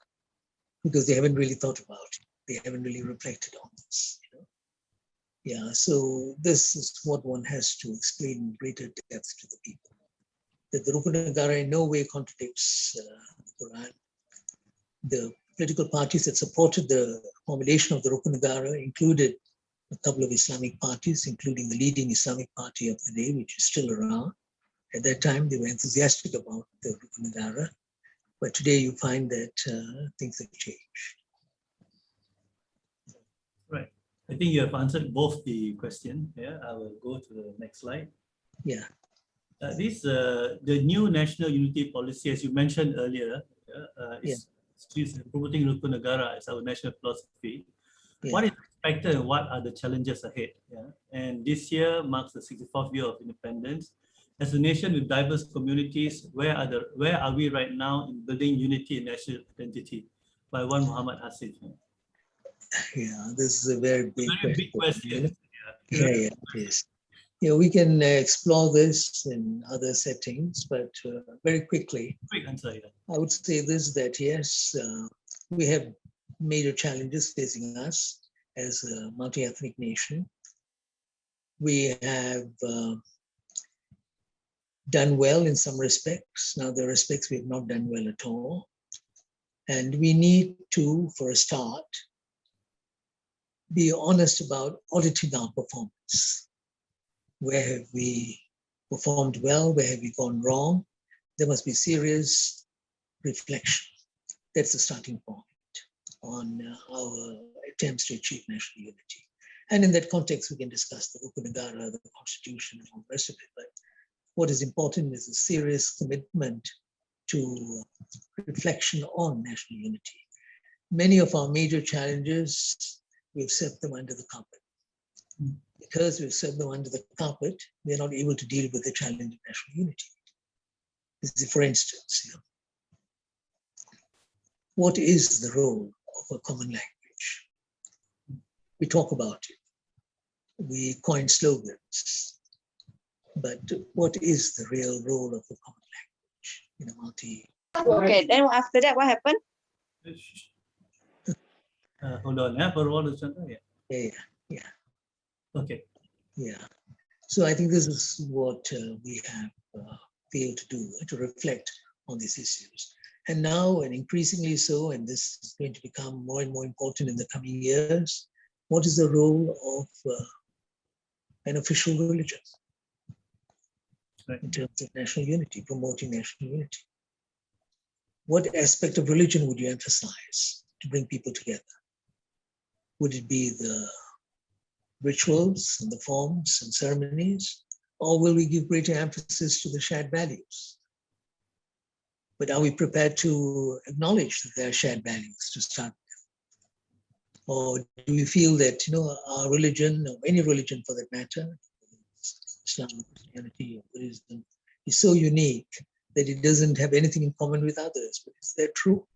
because they haven't really thought about it. They haven't really reflected on this. Yeah, so this is what one has to explain in greater depth to the people. That the Rukun Negara in no way contradicts the Quran. The political parties that supported the formulation of the Rukun Negara included a couple of Islamic parties, including the leading Islamic party of the day, which is still around. At that time, they were enthusiastic about the Rukun Negara, but today you find that things have changed. Right. I think you have answered both the question. Yeah, I will go to the next slide. Yeah. The new national unity policy, as you mentioned earlier, is promoting Rukun Negara as our national philosophy. Yeah. What is expected and what are the challenges ahead? Yeah? And this year marks the 64th year of independence. As a nation with diverse communities, where are we right now in building unity and national identity? By one Muhammad Hasif. Yeah, this is a very big question. Yeah, it is. We can explore this in other settings, but very quickly, quick answer, yeah. I would say this, that yes, we have major challenges facing us as a multi-ethnic nation. We have done well in some respects. Now, there are respects we have not done well at all. And we need to, for a start, be honest about auditing our performance. Where have we performed well? Where have we gone wrong? There must be serious reflection. That's the starting point on our attempts to achieve national unity. And in that context, we can discuss the Rukun Negara, the Constitution, and all the rest of it. But what is important is a serious commitment to reflection on national unity. Many of our major challenges, we've swept them under the carpet. Because we've swept them under the carpet, we are not able to deal with the challenge of national unity. For instance, what is the role of a common language? We talk about it. We coin slogans. But what is the real role of a common language in a multi? Okay, then after that, what happened? Hold on, for all the Yeah. Okay. Yeah. So I think this is what we have failed to do, to reflect on these issues. And now, and increasingly so, and this is going to become more and more important in the coming years, what is the role of an official religion in terms of national unity, promoting national unity? What aspect of religion would you emphasize to bring people together? Would it be the rituals and the forms and ceremonies, or will we give greater emphasis to the shared values? But are we prepared to acknowledge that there are shared values to start with? Or do we feel that, our religion, or any religion for that matter, Islam, Christianity, or Buddhism, is so unique that it doesn't have anything in common with others? But is that true?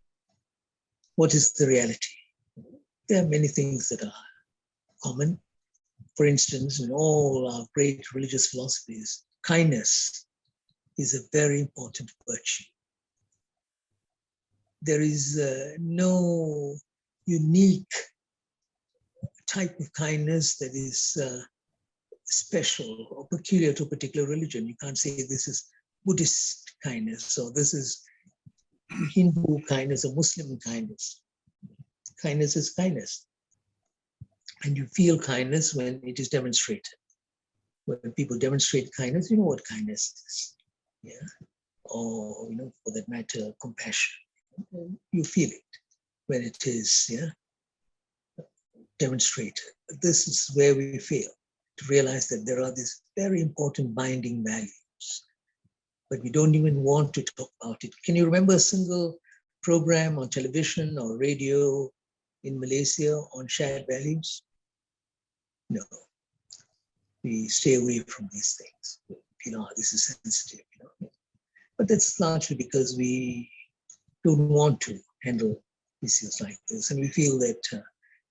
What is the reality? There are many things that are common. For instance, in all our great religious philosophies, kindness is a very important virtue. There is no unique type of kindness that is special or peculiar to a particular religion. You can't say this is Buddhist kindness, or this is Hindu kindness, or Muslim kindness. Kindness is kindness. And you feel kindness when it is demonstrated. When people demonstrate kindness, you know what kindness is. Yeah. Or, for that matter, compassion. You feel it when it is, demonstrated. But this is where we fail to realize that there are these very important binding values, but we don't even want to talk about it. Can you remember a single program on television or radio in Malaysia on shared values? No. We stay away from these things. This is sensitive. But that's largely because we don't want to handle issues like this, and we feel that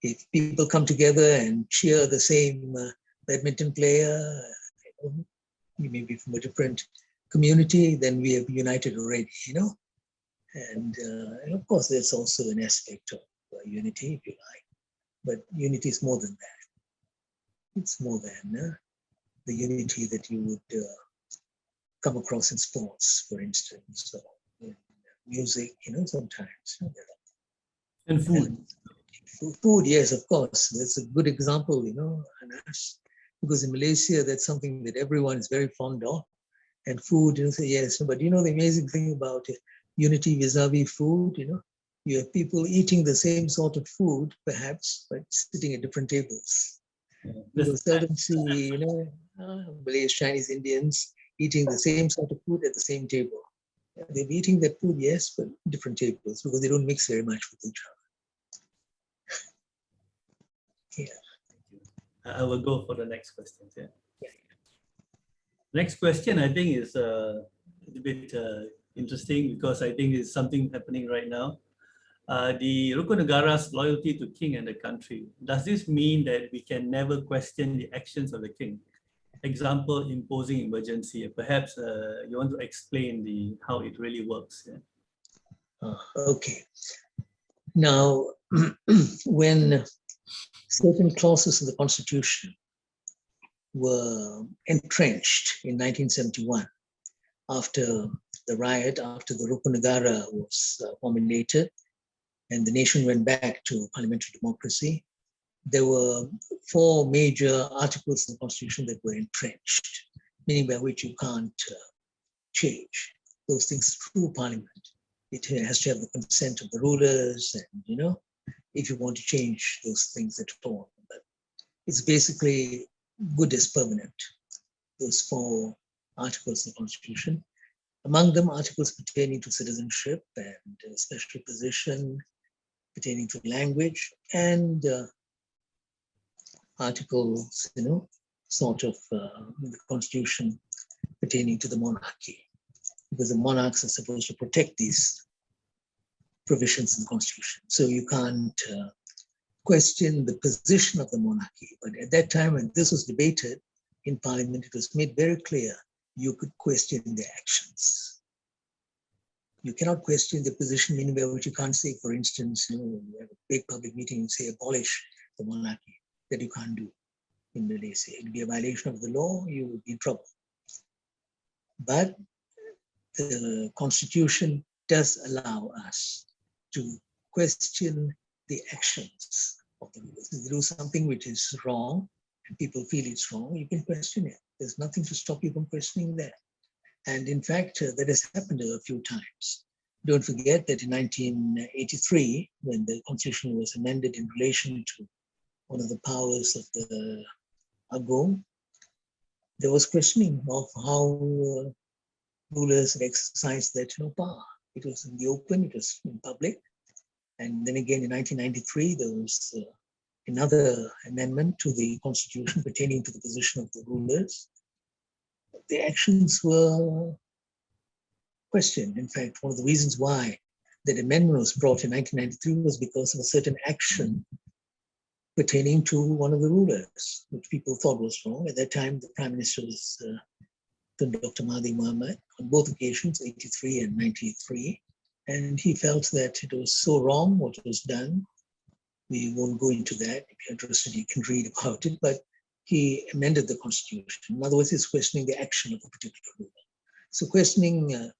if people come together and cheer the same badminton player, you may be from a different community, then we have united already, And of course, there's also an aspect of unity, if you like. But unity is more than that. It's more than the unity that you would come across in sports, for instance, or in music, sometimes. And food. Food, yes, of course. That's a good example, Anas, because in Malaysia, that's something that everyone is very fond of. And food, say yes, but the amazing thing about unity vis-a-vis food, you have people eating the same sort of food, perhaps, but sitting at different tables. You will seldom see, Malays, Chinese, Indians eating the same sort of food at the same table. They're eating that food, yes, but different tables, because they don't mix very much with each other. Yeah. I will go for the next question. Yeah. Next question, I think, is a bit interesting, because I think it's something happening right now. The Rukun Negara's loyalty to king and the country. Does this mean that we can never question the actions of the king? Example, imposing emergency. Perhaps you want to explain how it really works. Yeah? Okay. Now, when certain clauses of the Constitution were entrenched in 1971, after the riot, after the Rukun Negara was formulated, and the nation went back to parliamentary democracy, there were 4 major articles in the Constitution that were entrenched, meaning by which you can't change those things through Parliament. It has to have the consent of the rulers, and if you want to change those things at all. But it's basically good as permanent, those 4 articles in the Constitution. Among them, articles pertaining to citizenship and special position, pertaining to language, and articles, sort of in the Constitution pertaining to the monarchy, because the monarchs are supposed to protect these provisions in the Constitution. So you can't question the position of the monarchy. But at that time, when this was debated in Parliament, it was made very clear you could question their actions. You cannot question the position, meaning by which you can't say, for instance, you have a big public meeting and say abolish the monarchy. That you can't do in Malaysia. It would be a violation of the law, you would be in trouble. But the Constitution does allow us to question the actions of the rulers. If they do something which is wrong, and people feel it's wrong, you can question it. There's nothing to stop you from questioning that. And in fact, that has happened a few times. Don't forget that in 1983, when the Constitution was amended in relation to one of the powers of the Agong, there was questioning of how rulers had exercised that power. It was in the open, it was in public. And then again in 1993, there was another amendment to the constitution pertaining to the position of the rulers, the actions were questioned. In fact, one of the reasons why that amendment was brought in 1993 was because of a certain action pertaining to one of the rulers, which people thought was wrong. At that time, the Prime Minister was Dr. Mahathir Mohamad on both occasions, 83 and 93. And he felt that it was so wrong what was done. We won't go into that. If you're interested, you can read about it. But he amended the constitution. In other words, he's questioning the action of a particular ruler. So questioning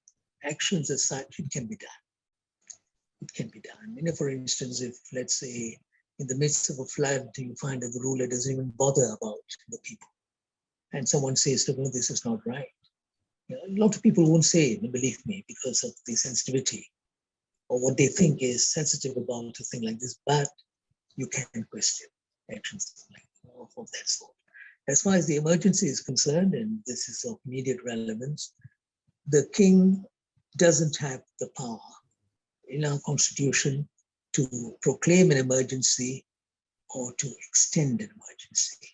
actions as such, it can be done. It can be done. You know, for instance, if, let's say, in the midst of a flood, you find that the ruler doesn't even bother about the people. And someone says to them, this is not right. You know, a lot of people won't say it, believe me, because of the sensitivity or what they think is sensitive about a thing like this. But you can question actions like of that sort. As far as the emergency is concerned, and this is of immediate relevance, the king doesn't have the power in our constitution to proclaim an emergency or to extend an emergency.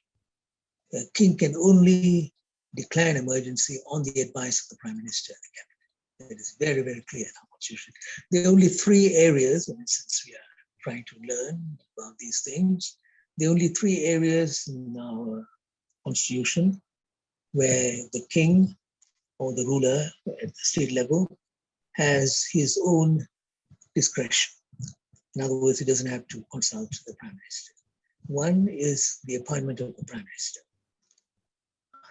The king can only declare an emergency on the advice of the Prime Minister and the Cabinet. That is very, very clear in our constitution. There are only three areas, and since we are trying to learn about these things, there are only three areas in our constitution where the king or the ruler at the state level has his own discretion. In other words, he doesn't have to consult the Prime Minister. One is the appointment of the Prime Minister.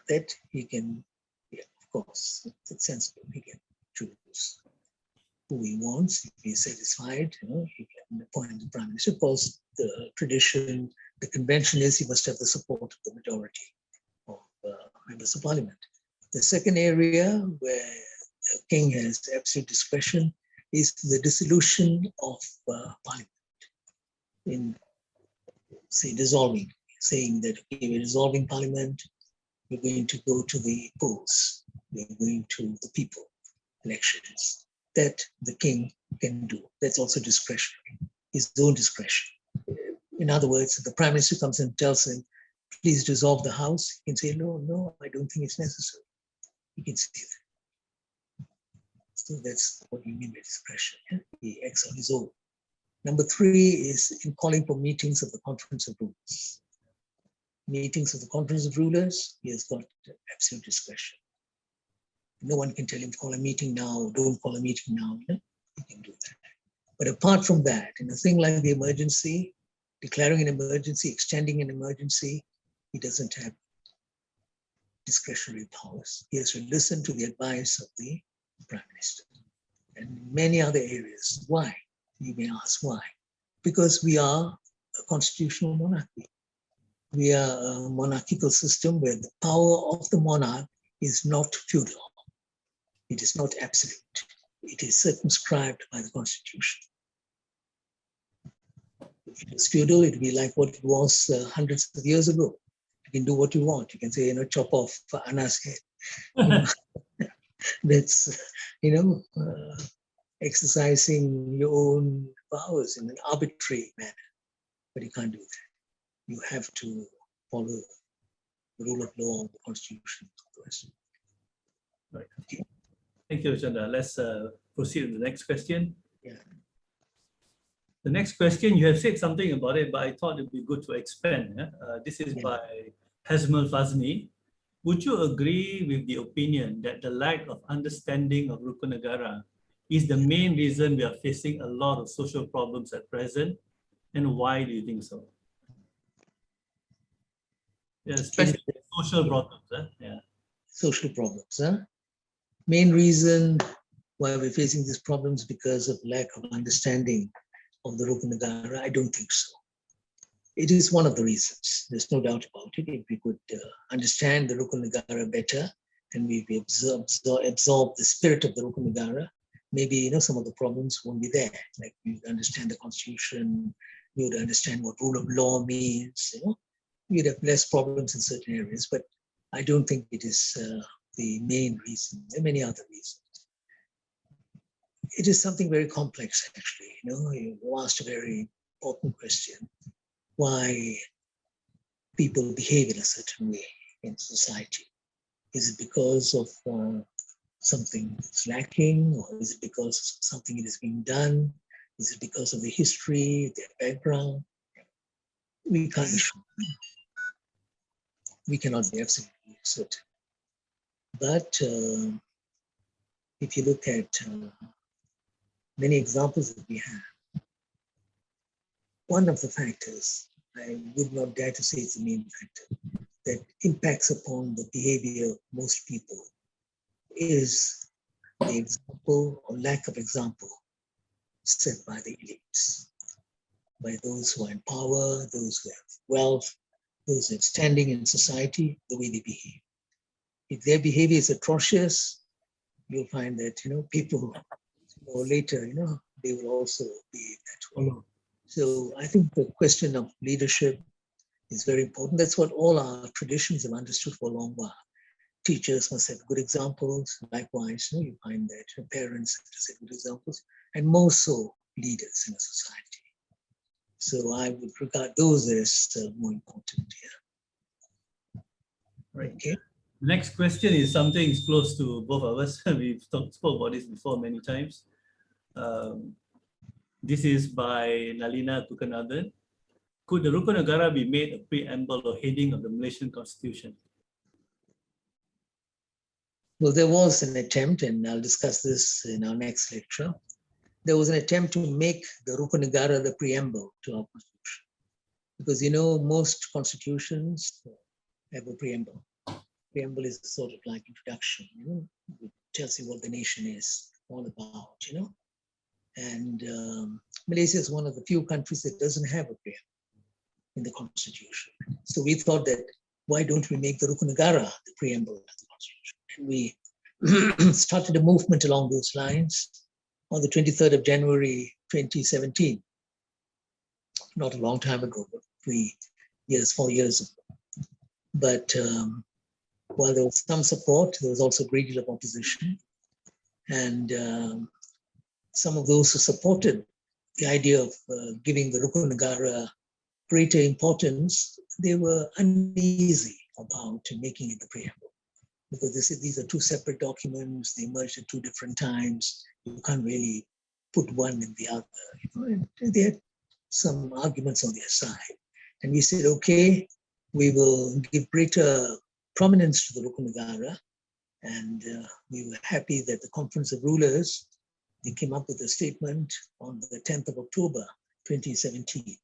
That he can, yeah, of course, it's sensible, he can choose who he wants. If he's satisfied, you know, he can appoint the Prime Minister. Of course, the tradition, the convention is he must have the support of the majority of members of Parliament. The second area where the king has absolute discretion is the dissolution of Parliament. In, say, dissolving, saying that, okay, we're dissolving Parliament, we're going to go to the polls, we're going to the people, elections. That the king can do. That's also discretionary, his own discretion. In other words, if the Prime Minister comes and tells him, please dissolve the House, he can say, no, I don't think it's necessary. He can say that. So that's what we mean by discretion. Yeah? He acts on his own. Number three is in calling for meetings of the Conference of Rulers. Meetings of the Conference of Rulers, he has got absolute discretion. No one can tell him call a meeting now, don't call a meeting now. Yeah? He can do that. But apart from that, in a thing like the emergency, declaring an emergency, extending an emergency, he doesn't have discretionary powers. He has to listen to the advice of the Prime Minister. And many other areas. Why? You may ask why. Because we are a constitutional monarchy. We are a monarchical system where the power of the monarch is not feudal. It is not absolute. It is circumscribed by the Constitution. If it was feudal, it would be like what it was hundreds of years ago. You can do what you want. You can say, chop off Anna's head. That's, exercising your own powers in an arbitrary manner. But you can't do that. You have to follow the rule of law of the Constitution. Right. Okay. Thank you, Chandra. Let's proceed to the next question. Yeah. The next question, you have said something about it, but I thought it would be good to expand. This is by Hazmul Fazni. Would you agree with the opinion that the lack of understanding of Rukun Negara is the main reason we are facing a lot of social problems at present? And why do you think so? Yeah, especially social problems. Yeah. Social problems. Main reason why we're facing these problems because of lack of understanding of the Rukun Negara? I don't think so. It is one of the reasons. There's no doubt about it. If we could understand the Rukun Negara better, and we absorb the spirit of the Rukun Negara, maybe some of the problems won't be there. Like we would understand the Constitution, we would understand what rule of law means. We'd have less problems in certain areas. But I don't think it is the main reason. There are many other reasons. It is something very complex, actually. You asked a very important question. why people behave in a certain way in society. Is it because of something that's lacking, or is it because of something that is being done? Is it because of the history, their background? We can't be sure. We cannot be absolutely certain. But if you look at many examples that we have, one of the factors, I would not dare to say it's the main factor, that impacts upon the behavior of most people is the example or lack of example set by the elites, by those who are in power, those who have wealth, those who have standing in society, the way they behave. If their behavior is atrocious, you'll find that, people or later, they will also behave that way. So I think the question of leadership is very important. That's what all our traditions have understood for a long while. Teachers must have good examples. Likewise, you find that parents have to set good examples, and more so leaders in a society. So I would regard those as more important here. Right. Okay. Next question is something close to both of us. We've spoke about this before many times. This is by Nalina Tukanathan. Could the Rukun Negara be made a preamble or heading of the Malaysian Constitution? Well, there was an attempt, and I'll discuss this in our next lecture. There was an attempt to make the Rukun Negara the preamble to our constitution. Because most constitutions have a preamble. Preamble is a sort of like introduction, it tells you what the nation is all about, And Malaysia is one of the few countries that doesn't have a preamble in the constitution. So we thought that, why don't we make the Rukun Negara the preamble of the constitution? And we started a movement along those lines on the 23rd of January, 2017. Not a long time ago, but 4 years ago. But while there was some support, there was also a great deal of opposition. And some of those who supported the idea of giving the Rukun Negara greater importance, they were uneasy about making it the preamble. Because they said these are two separate documents, they emerged at two different times, you can't really put one in the other. And they had some arguments on their side. And we said, okay, we will give greater prominence to the Rukun Negara. And we were happy that the Conference of Rulers, they came up with a statement on the 10th of October, 2017,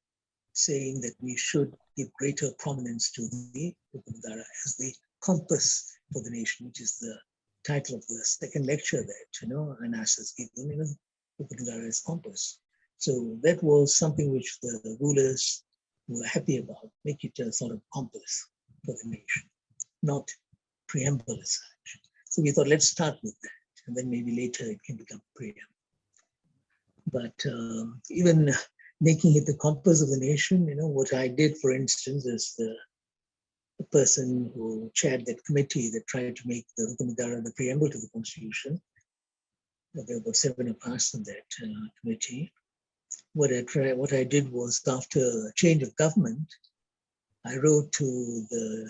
saying that we should give greater prominence to the Rukun Negara as the compass for the nation, which is the title of the second lecture that, Anas has given, Rukun Negara as compass. So that was something which the rulers were happy about, make it a sort of compass for the nation, not preamble as such. So we thought, let's start with that, and then maybe later it can become preamble. But even making it the compass of the nation, what I did, for instance, as the person who chaired that committee that tried to make the Rukun Negara the preamble to the Constitution. There were about 7 of us in that committee. What I did was, after a change of government, I wrote to the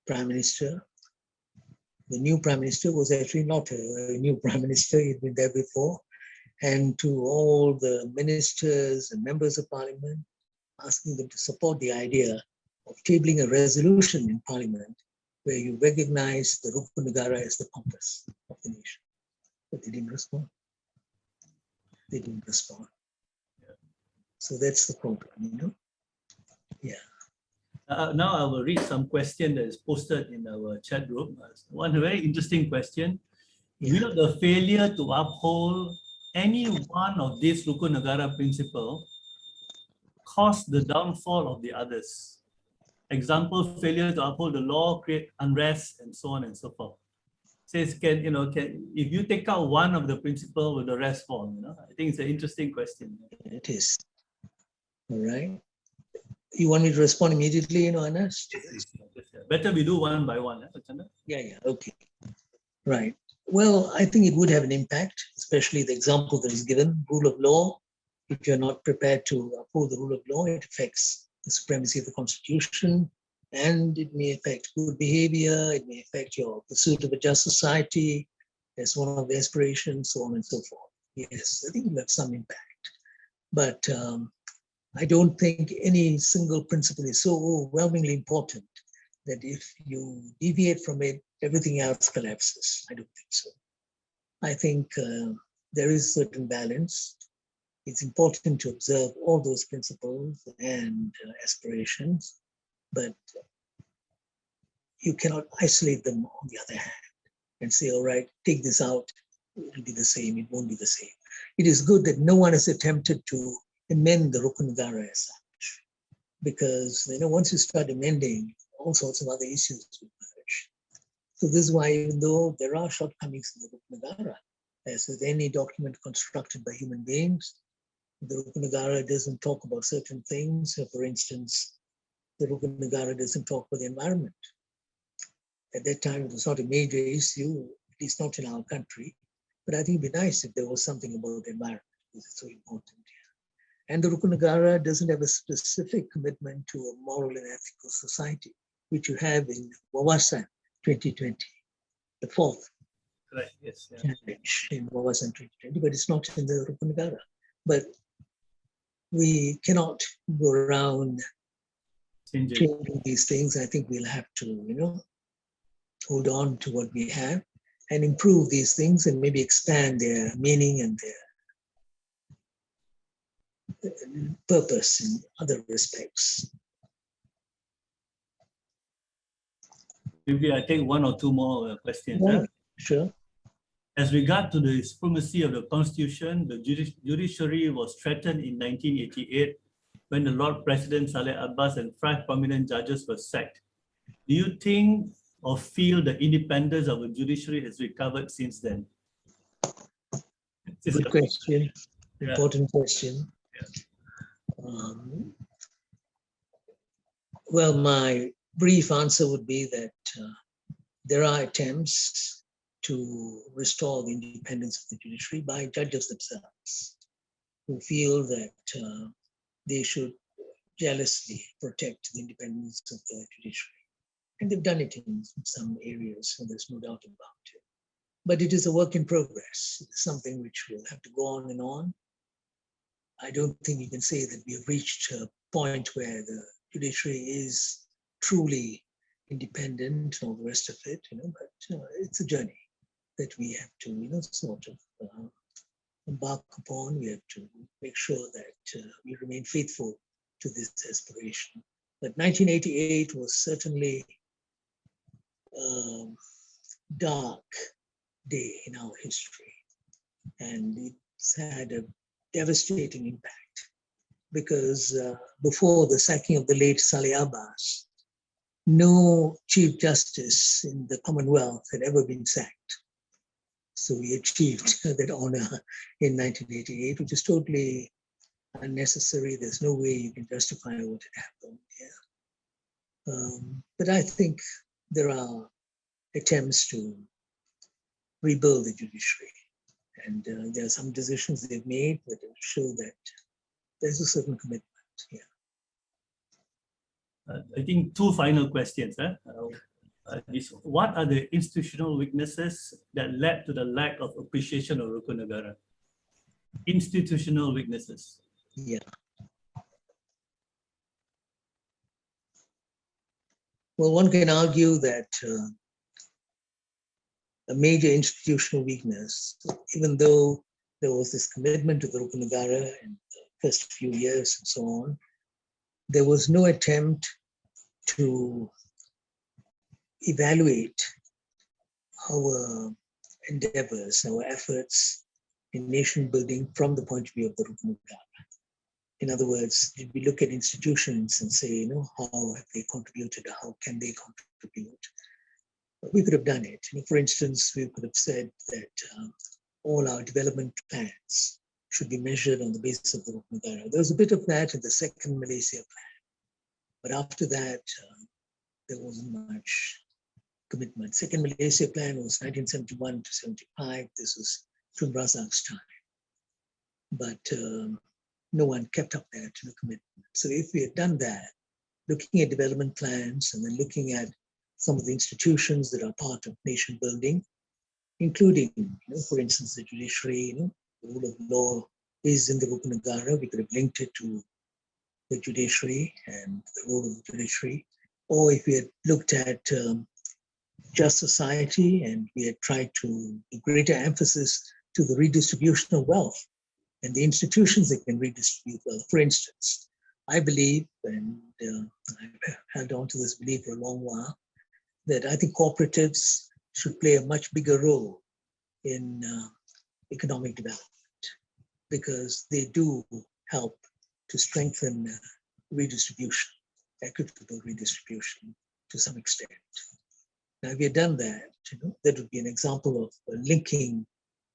Prime Minister. The new Prime Minister was actually not a new Prime Minister, he'd been there before, and to all the ministers and members of Parliament, asking them to support the idea of tabling a resolution in Parliament where you recognize the Rukun Negara as the compass of the nation. But they didn't respond. They didn't respond. So that's the problem, Yeah. Now I will read some question that is posted in our chat group. One very interesting question. Yeah. Will the failure to uphold any one of these Rukun Negara principle cause the downfall of the others? Example, failure to uphold the law, create unrest, and so on and so forth. Says, if you take out one of the principle, will the rest fall? I think it's an interesting question. It is. All right. You want me to respond immediately, Anas? Better we do one by one. Yeah, okay. Right. Well, I think it would have an impact, especially the example that is given, rule of law. If you're not prepared to uphold the rule of law, it affects the supremacy of the Constitution, and it may affect good behavior, it may affect your pursuit of a just society as one of the aspirations, so on and so forth. Yes, I think it will have some impact. But I don't think any single principle is so overwhelmingly important that if you deviate from it, everything else collapses. I don't think so. I think there is certain balance. It's important to observe all those principles and aspirations, but you cannot isolate them on the other hand and say, all right, take this out, it will be the same, it won't be the same. It is good that no one has attempted to amend the Rukun Negara as such, because once you start amending, all sorts of other issues will emerge. So this is why, even though there are shortcomings in the Rukun Negara, as with any document constructed by human beings, the Rukun Negara doesn't talk about certain things. So for instance, the Rukun Negara doesn't talk about the environment. At that time, it was not a major issue, at least not in our country. But I think it'd be nice if there was something about the environment, because it's so important here. And the Rukun Negara doesn't have a specific commitment to a moral and ethical society, which you have in Wawasan 2020, the fourth challenge in Wawasan 2020, but it's not in the Rukun Negara. But we cannot go around changing these things. I think we'll have to, hold on to what we have and improve these things and maybe expand their meaning and their purpose in other respects. Maybe I take one or two more questions. Yeah, sure. As regard to the supremacy of the Constitution, the judiciary was threatened in 1988 when the Lord President Saleh Abbas and 5 prominent judges were sacked. Do you think or feel the independence of the judiciary has recovered since then? Good question. Important question. Well, my brief answer would be that there are attempts to restore the independence of the judiciary by judges themselves, who feel that they should jealously protect the independence of the judiciary. And they've done it in some areas, and there's no doubt about it. But it is a work in progress. It's something which will have to go on and on. I don't think you can say that we have reached a point where the judiciary is truly independent and all the rest of it, but it's a journey that we have to, sort of embark upon. We have to make sure that we remain faithful to this aspiration. But 1988 was certainly a dark day in our history, and it's had a devastating impact because before the sacking of the late Saleh Abbas, no Chief Justice in the Commonwealth had ever been sacked. So we achieved that honor in 1988, which is totally unnecessary. There's no way you can justify what had happened here. But I think there are attempts to rebuild the judiciary. And there are some decisions they've made that show that there's a certain commitment here. I think 2 final questions. What are the institutional weaknesses that led to the lack of appreciation of Rukun Negara? Institutional weaknesses. Yeah. Well, one can argue that a major institutional weakness, even though there was this commitment to the Rukun Negara in the first few years and so on, there was no attempt to evaluate our endeavors, our efforts in nation building from the point of view of the Rukun Negara. In other words, did we look at institutions and say, how have they contributed? How can they contribute? We could have done it. For instance, we could have said that all our development plans should be measured on the basis of the Rukun Negara. There was a bit of that in the second Malaysia plan. But after that, there wasn't much commitment. Second Malaysia plan was 1971 to 75. This was Tun Razak's time. But no one kept up that commitment. So if we had done that, looking at development plans and then looking at some of the institutions that are part of nation building, including, for instance, the judiciary, the rule of law is in the Rukun Negara. We could have linked it to the judiciary and the role of the judiciary. Or if we had looked at just society and we had tried to give greater emphasis to the redistribution of wealth and the institutions that can redistribute wealth. For instance, I believe, and I've held on to this belief for a long while, that I think cooperatives should play a much bigger role in economic development because they do help to strengthen redistribution, equitable redistribution to some extent. Now, if we had done that, that would be an example of linking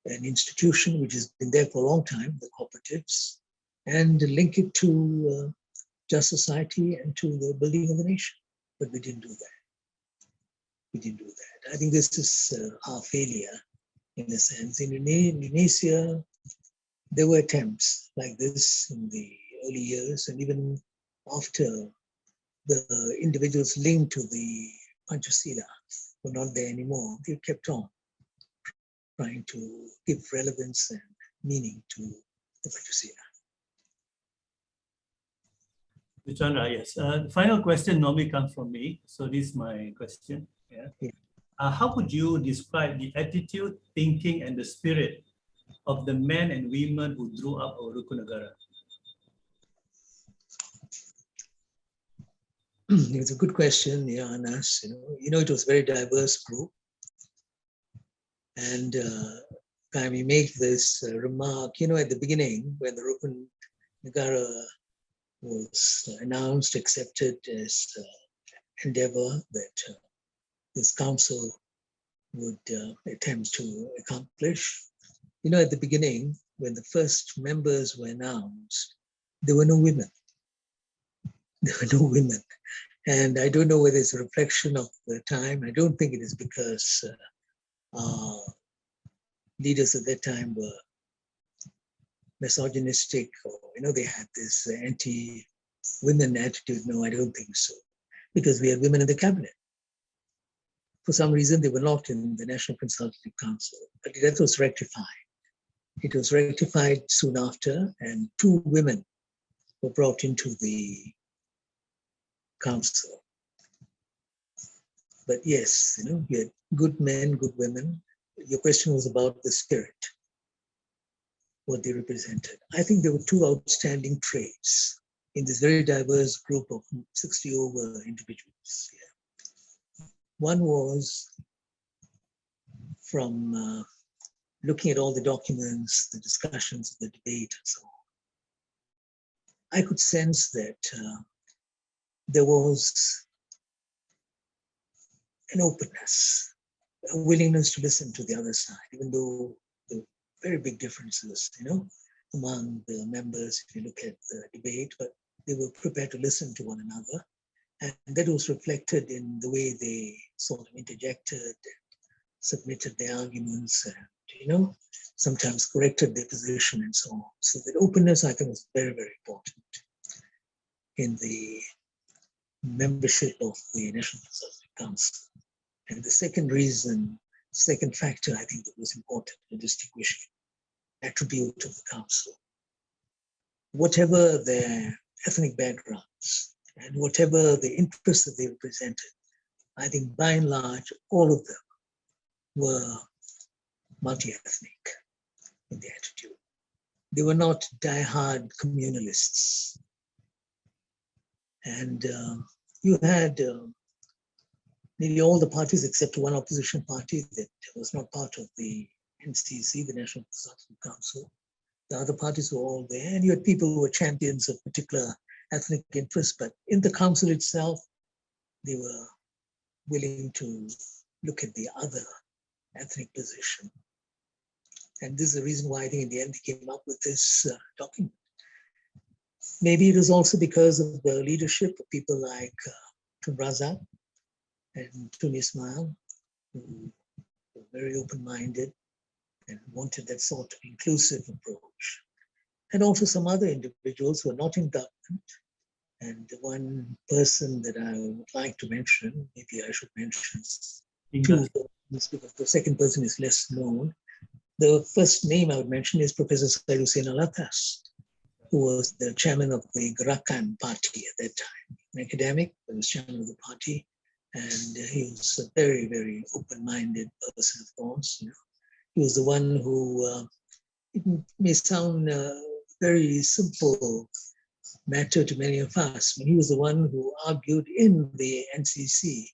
an institution which has been there for a long time, the cooperatives, and link it to just society and to the building of the nation. But we didn't do that. We didn't do that. I think this is our failure in a sense. In Indonesia, there were attempts like this in the early years, and even after the individuals linked to the Pancasila were not there anymore, they kept on trying to give relevance and meaning to the Pancasila. Chandra, yes. The final question normally comes from me. So this is my question. Yeah. How would you describe the attitude, thinking, and the spirit of the men and women who drew up our Rukun Negara? It's a good question, Anas. It was a very diverse group. And can we make this remark, at the beginning when the Rukun Negara was announced, accepted as endeavor that this council would attempt to accomplish. At the beginning, when the first members were announced, there were no women. There were no women. And I don't know whether it's a reflection of the time. I don't think it is because our leaders at that time were misogynistic or, they had this anti-women attitude. No, I don't think so. Because we had women in the cabinet. For some reason, they were not in the National Consultative Council, but that was rectified. It was rectified soon after, and 2 women were brought into the council. But yes, we had good men, good women. Your question was about the spirit, what they represented. I think there were 2 outstanding traits in this very diverse group of 60 over individuals. Yeah. One was from looking at all the documents, the discussions, the debate, and so on. I could sense that there was an openness, a willingness to listen to the other side, even though there were very big differences, among the members, if you look at the debate, but they were prepared to listen to one another. And that was reflected in the way they sort of interjected, submitted their arguments, and, sometimes corrected their position and so on. So that openness, I think, was very, very important in the membership of the National Consultative Council. And the second factor I think that was important in distinguishing attribute of the council, whatever their ethnic backgrounds and whatever the interests that they represented, I think by and large, all of them were multi-ethnic in their attitude. They were not die-hard communalists. And you had nearly all the parties except one opposition party that was not part of the NCC, the National Consultative Council. The other parties were all there, and you had people who were champions of particular ethnic interests, but in the council itself, they were willing to look at the other ethnic position. And this is the reason why I think in the end they came up with this document. Maybe it was also because of the leadership of people like Tun Razak and Tun Ismail, who were very open-minded and wanted that sort of inclusive approach. And also some other individuals who are not in government And the one person that I would like to mention, maybe I should mention two persons because the second person is less known. The first name I would mention is Professor Syed Hussein Alatas, who was the chairman of the Gerakan party at that time, an academic, but was chairman of the party. And he was a very, very open-minded person, of course. You know, he was the one who, it may sound very simple matter to many of us, but he was the one who argued in the NCC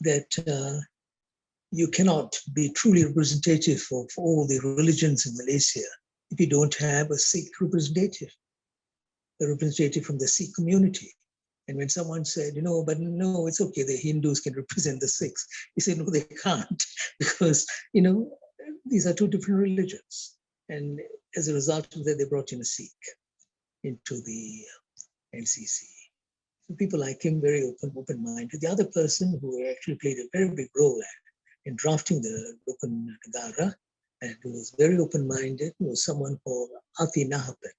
that you cannot be truly representative for all the religions in Malaysia if you don't have a Sikh representative, a representative from the Sikh community. And when someone said, but no, it's okay, the Hindus can represent the Sikhs, he said, no, they can't, because, these are two different religions. And as a result of that, they brought in a Sikh into the NCC. So people like him, very open-minded. The other person who actually played a very big role in drafting the Rukun Negara, and who was very open-minded, was someone called Ati Nahapan.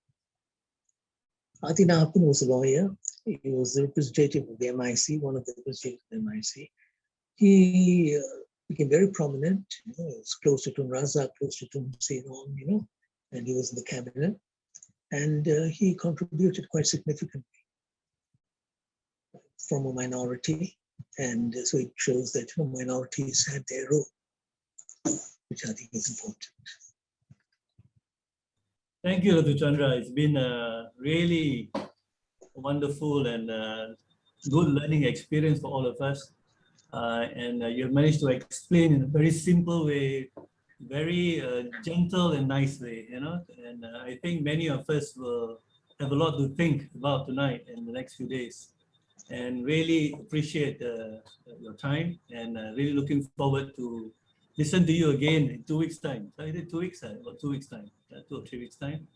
Ati Nahapan was a lawyer. He was the representative of the MIC, one of the representatives of the MIC. He became very prominent. He was close to Tun Razak, close to Tun Hussein, and he was in the cabinet. And he contributed quite significantly from a minority. And so it shows that minorities had their role, which I think is important. Thank you, Dr. Chandra. It's been a really wonderful and good learning experience for all of us. And you've managed to explain in a very simple way, very gentle and nice way, and I think many of us will have a lot to think about tonight and the next few days, and really appreciate your time, and really looking forward to listen to you again in 2 weeks' time. So is it 2 weeks? About 2 weeks' time, 2 or 3 weeks' time.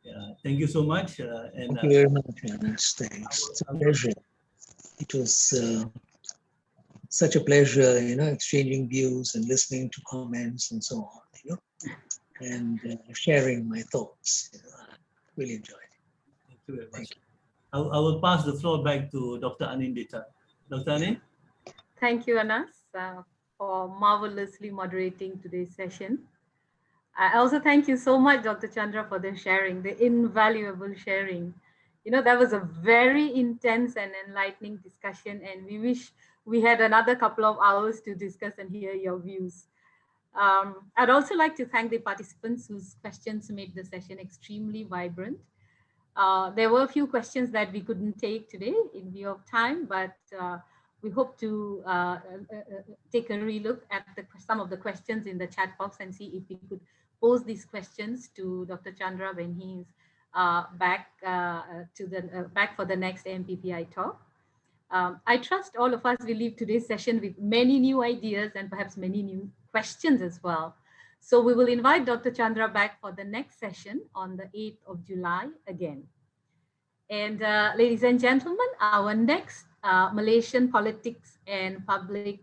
Yeah, thank you so much. Thank you very much, Jonas. Thanks. It's a pleasure. It was such a pleasure, exchanging views and listening to comments and so on, and sharing my thoughts. I really enjoyed it. Thank you very much. I will pass the floor back to Dr. Anindita. Dr. Anin? Thank you, Anas, for marvelously moderating today's session. I also thank you so much, Dr. Chandra, for the sharing, the invaluable sharing. That was a very intense and enlightening discussion, and we wish we had another couple of hours to discuss and hear your views. I'd also like to thank the participants whose questions made the session extremely vibrant. There were a few questions that we couldn't take today in view of time, but we hope to take a relook at some of the questions in the chat box and see if we could pose these questions to Dr. Chandra when he's back for the next MPPI talk. I trust all of us will leave today's session with many new ideas and perhaps many new questions as well. So we will invite Dr. Chandra back for the next session on the 8th of July again. And ladies and gentlemen, our next Malaysian politics and public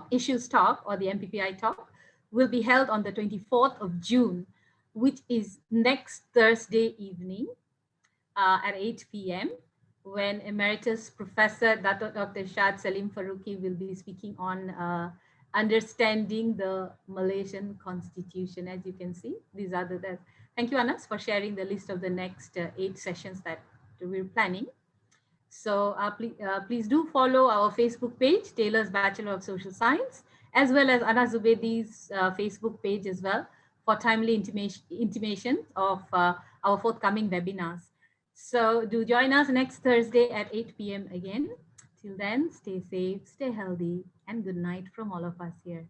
issues talk, or the MPPI talk, will be held on the 24th of June, which is next Thursday evening at 8 p.m. when Emeritus Professor Dr. Shad Salim Faruqi will be speaking on understanding the Malaysian Constitution. As you can see, these are the thank you, Anas, for sharing the list of the next 8 sessions that we're planning. So please do follow our Facebook page, Taylor's Bachelor of Social Science, as well as Ana Zubedy's Facebook page as well, for timely intimations of our forthcoming webinars. So do join us next Thursday at 8 p.m. again. Till then, stay safe, stay healthy, and good night from all of us here.